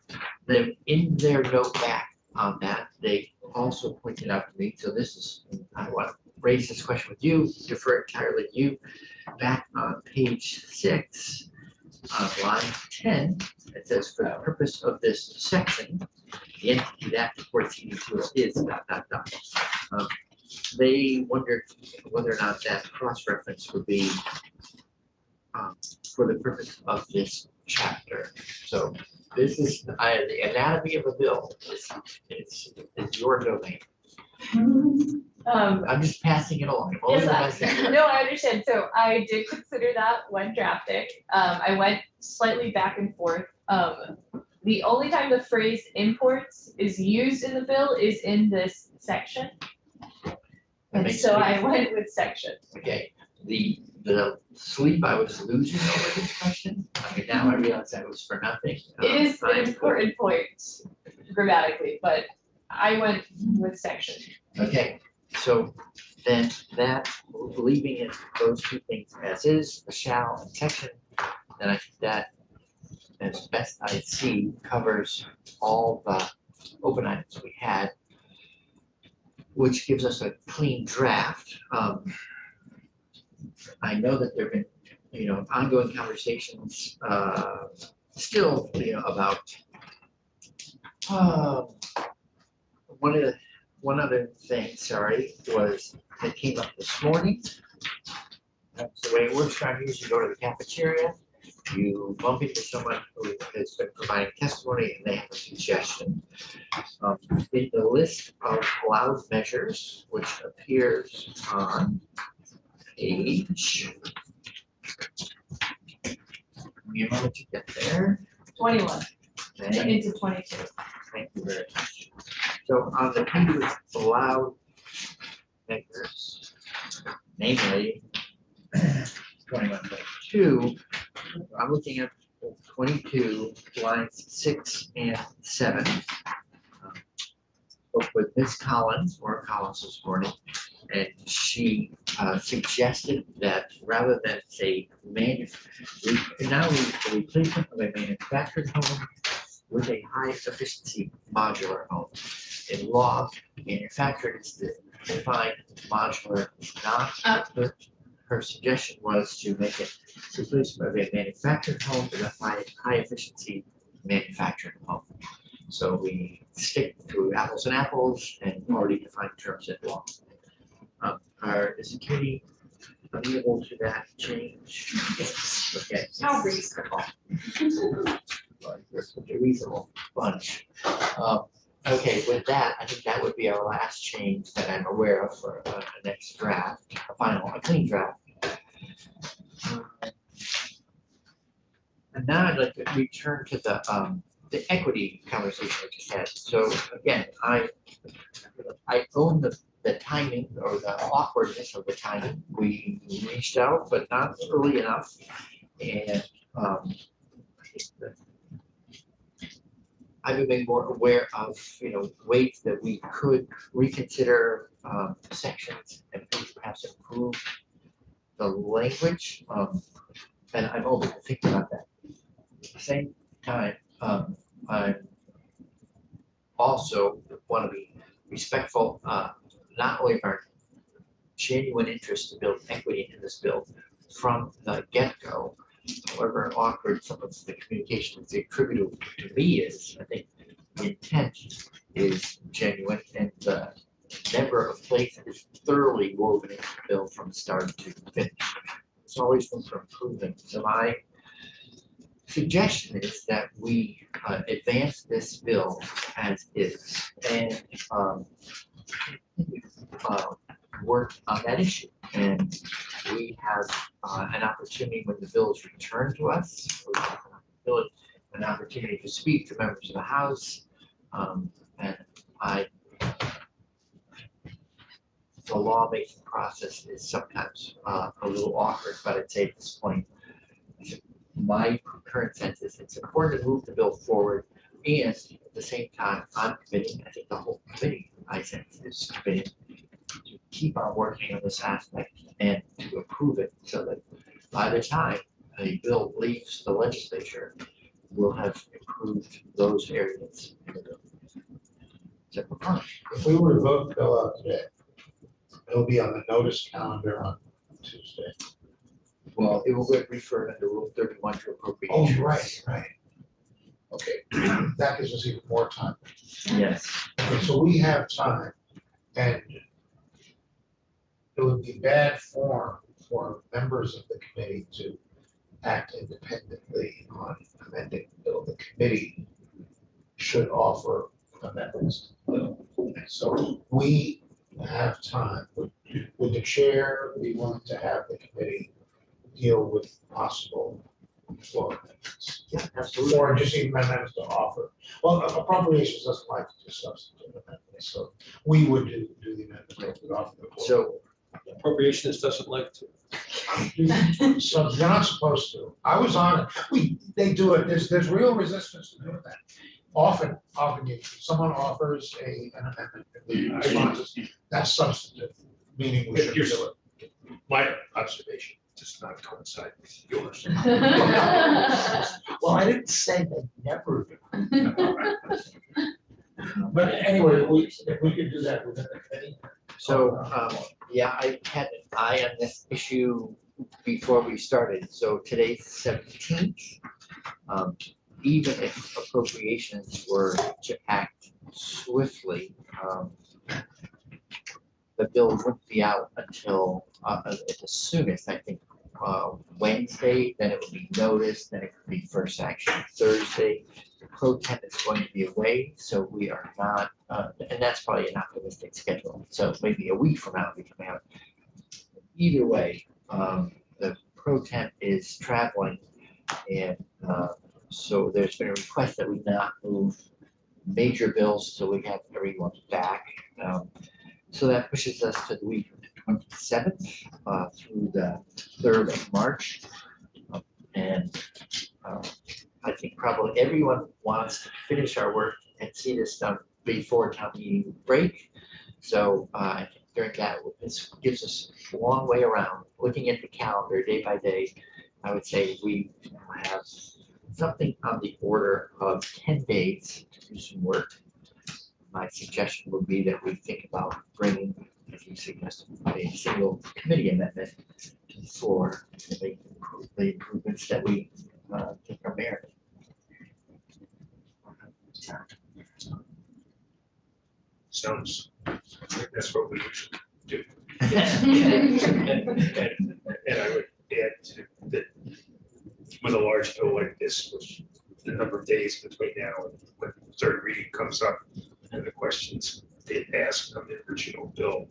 in their note back on that, they also pointed out to me, so this is, I want to raise this question with you, defer entirely to you. Back on page 6, on line 10, it says, for the purpose of this section, the entity that reports to us is ... They wondered whether or not that cross-reference would be for the purpose of this chapter. So this is the anatomy of a bill. It's your domain. I'm just passing it along. I'm only Yes, passing. no, I understand. So I did consider that when drafting. I went slightly back and forth. The only time the phrase imports is used in the bill is in this section. And so I went with section. Okay, the sleep I was losing over this question, I mean, now I realize that was for nothing. It is an important point grammatically, but I went with section. Okay, so then that, leaving it, those two things as is, the shall and section, then I think that, as best I see, covers all the open items we had, which gives us a clean draft. I know that there've been, ongoing conversations, still, about one other thing, sorry, was that came up this morning. That's the way it works around here, is you go to the cafeteria, you bump into someone who has been providing testimony and they have a suggestion. In the list of allowed measures, which appears on page. Give me a moment to get there. 21 Okay. into 22. Thank you very much. So on the page with allowed measures, namely 21, 22, I'm looking at 22, lines 6 and 7. Spoke with Ms. Collins, Maura Collins this morning, and she suggested that rather than say now the replacement of a manufactured home with a high efficiency modular home. In law, manufactured is defined modular, not her suggestion was to make it replacement of a manufactured home with a high efficiency manufactured home. So we stick to apples and apples and already defined terms in law. Is the committee amenable to that change? Yes. Okay. How reasonable. Well, you're such a reasonable bunch. Okay, with that, I think that would be our last change that I'm aware of for the next draft, a clean draft. And now I'd like to return to the equity conversation we just had. So again, I own the timing or the awkwardness of the timing. We reached out, but not early enough. And I've been made more aware of, ways that we could reconsider sections and perhaps improve the language. And I'm open to think about that. At the same time, I also want to be respectful, not only of our genuine interest to build equity in this bill from the get-go, however awkward some of the communication is attributable to me is, I think the intent is genuine and the number of places is thoroughly woven into the bill from start to finish. There's always room for improvement. So my suggestion is that we advance this bill as is and work on that issue. And we have an opportunity when the bill is returned to us, an opportunity to speak to members of the House. And the lawmaking process is sometimes a little awkward, but I'd say at this point, my current sense is it's important to move the bill forward, and at the same time, I'm committing, I think the whole committee, I sense, is committed to keep on working on this aspect and to approve it so that by the time a bill leaves the legislature, we'll have improved those areas in the bill. If we were to vote the bill out today, it'll be on the notice calendar on Tuesday. Well, it will get referred under Rule 31 to appropriations. Oh, right. Okay, that gives us even more time. Yes. Okay, so we have time, and it would be bad form for members of the committee to act independently on amending the bill. The committee should offer amendments. So we have time. Would the chair be willing to have the committee deal with possible floor amendments? Yeah, absolutely. Or just even amendments to offer? Well, appropriations doesn't like to do substantive amendments, so we would do the amendments that we offer the floor. So Appropriations doesn't like to. So you're not supposed to. I was on it. They do it. There's real resistance to doing that. Often someone offers an amendment, and the response is, that's substantive, meaning we should do it. My observation does not coincide with yours. Well, I didn't say they never do. But anyway, if we could do that within the committee. So, yeah, I had an eye on this issue before we started. So today's 17th. Even if appropriations were to act swiftly, the bill wouldn't be out until, at the soonest, I think, Wednesday, then it would be noticed, then it could be first action Thursday. The pro temp is going to be away, so we are not, and that's probably an optimistic schedule, so maybe a week from now we can have. Either way, the pro temp is traveling, and so there's been a request that we not move major bills till we have everyone back. So that pushes us to the week of the 27th through the 3rd of March. And I think probably everyone wants to finish our work and see this done before town meeting break. So I think during that, this gives us a long way around. Looking at the calendar day by day, I would say we have something on the order of 10 days to do some work. My suggestion would be that we think about bringing, as you suggested, a single committee amendment to the floor to make the improvements that we think are merited. Sounds, that's what we usually do. And I would add to that, with a large bill like this, with the number of days between now and when the third reading comes up, and the questions they asked on the original bill,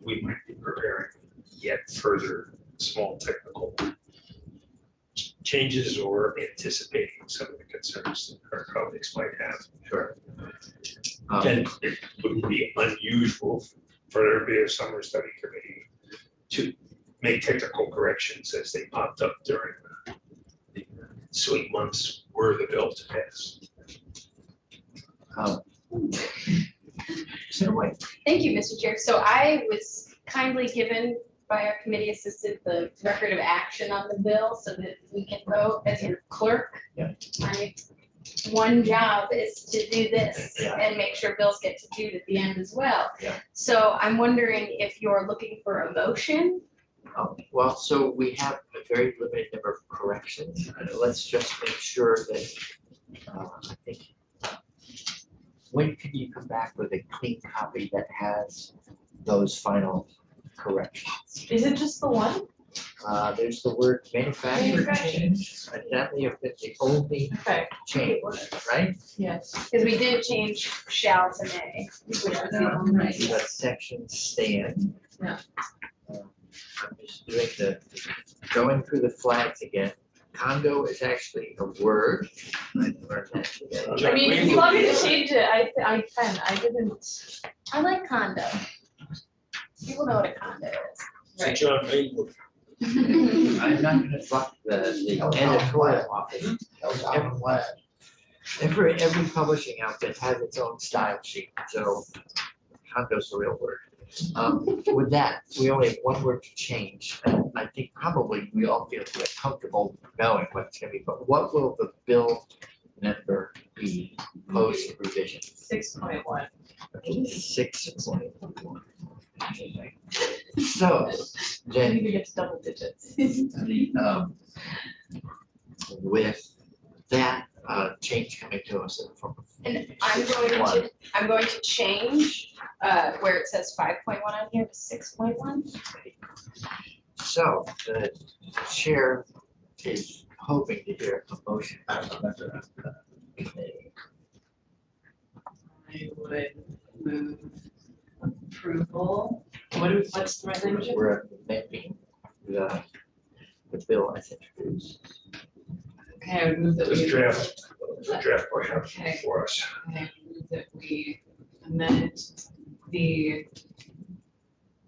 we might be preparing yet further small technical changes or anticipating some of the concerns that our colleagues might have. Sure. And it wouldn't be unusual for there to be a summer study committee to make technical corrections as they popped up during the sweet months were the bill to pass. So wait. Thank you, Mr. Chair. So I was kindly given by our committee assistant the record of action on the bill so that we can vote as your clerk. Yeah. My one job is to do this Yeah. and make sure bills get to do at the end as well. Yeah. So I'm wondering if you're looking for a motion. Well, so we have a very limited number of corrections. Let's just make sure that, I think, when can you come back with a clean copy that has those final corrections? Is it just the one? There's the word manufacturer Manufacturing. change, and that may have been the only Okay, change, right? yes. Because we did change shall to may, which was the only. The section stand. Yeah. I'm just doing going through the flags again. Condo is actually a word. I learned that today. I mean, if you want me to change it, I can, I didn't. I like condo. People know what a condo So John Maywood. is. I'm not gonna fuck the editorial office. Every publishing outfit has its own style sheet, so condo's a real word. With that, we only have one word to change, and I think probably we all feel comfortable knowing what it's gonna be, but what will the bill number be post revision? 6.1. 6.1. So, then Maybe it's double digits. with that change coming to us from. And I'm going to change where it says 5.1 on here to 6.1. So the chair is hoping to hear a motion. I would move approval. What's the right language? We're amending the bill as introduced. Okay, I would move that This we. draft we have Okay. for us. I move that we amend the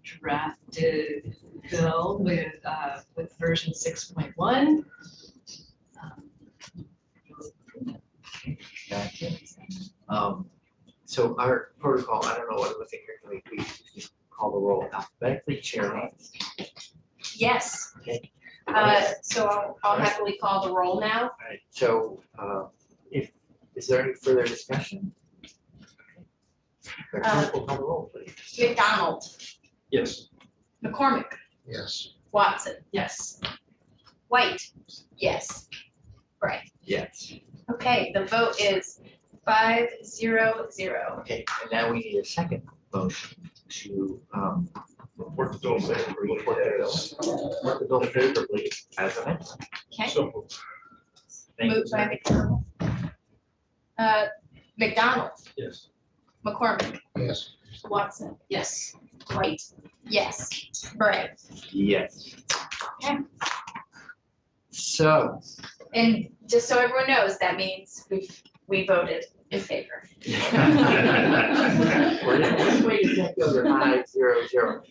drafted bill with version 6.1. Gotcha. So our protocol, I don't know what it was here, we just call the roll alphabetically, chair names. Yes. Okay. So I'll happily call the roll now. All right, so is there any further discussion? Clerk will call the roll, please. McDonald, Yes. McCormick, Yes. Watson, Yes. White, yes. Right. Yes. Okay, the vote is 5-0-0. Okay, and now we need a second motion to, Report the bill favorably report the as. bill, report the bill favorably as amended. Okay, So moved. Thank you, moved by Sarah. McDonald. McDonald, Yes. McCormick, Yes. Watson, yes. White, yes. Bray. Yes. Okay. So, And just so everyone knows, that means we voted in favor. Well, this way you can't go to 5-0-0.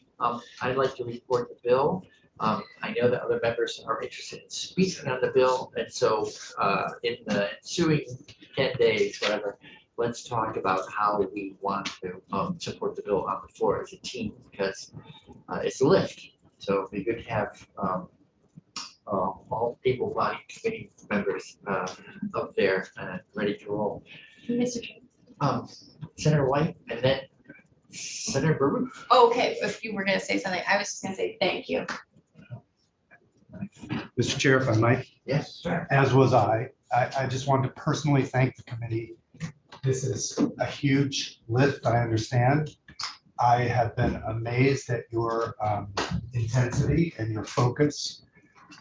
I'd like to report the bill. I know that other members are interested in speaking on the bill, and so, in the ensuing 10 days, whatever, let's talk about how we want to, support the bill on the floor as a team, because, it's a lift. So it'd be good to have, all able-bodied committee members, up there and ready to roll. Mr. Chairman. Senator White, and then Senator Baruch. Oh, okay, if you were gonna say something, I was just gonna say thank you. Mr. Chair, if I might, Yes, sir. as was I just wanted to personally thank the committee. This is a huge lift, I understand. I have been amazed at your intensity and your focus.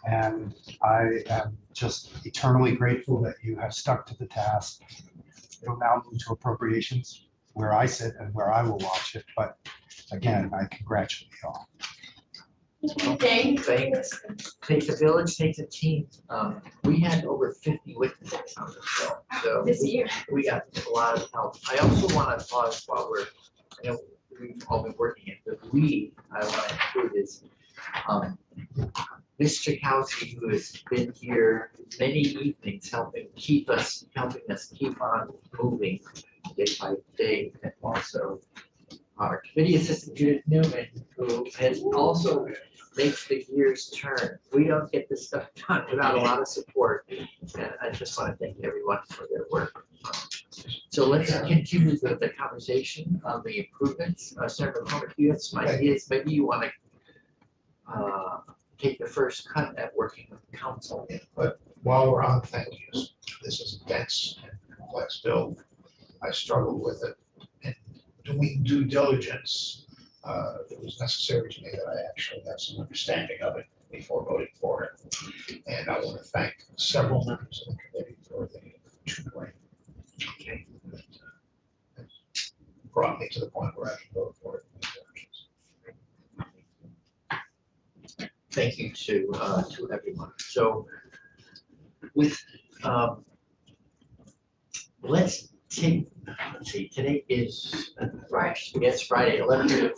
And I am just eternally grateful that you have stuck to the task. It'll now move to appropriations where I sit and where I will watch it. But again, I congratulate you all. Thanks. Takes a village, takes a team. We had over 50 witnesses on the bill, so This year. we got a lot of help. I also want to pause while I know we've all been working it, but I want to include is, Ms. Chakowski, who has been here many evenings, helping us keep on moving day by day, and also our committee assistant Judith Newman, who has also makes the gears turn. We don't get this stuff done without a lot of support, and I just want to thank everyone for their work. So let's continue the conversation on the improvements. Senator McCormick, you have some ideas, maybe you want to take the first cut at working with the council. But while we're on thank yous, this is a dense and complex bill. I struggled with it. And doing due diligence, it was necessary to me that I actually have some understanding of it before voting for it. And I want to thank several members of the committee for the tutoring. Okay. That brought me to the point where I can vote for it. Thank you to everyone. So with, let's see, today is, yes, Friday, 11:30 to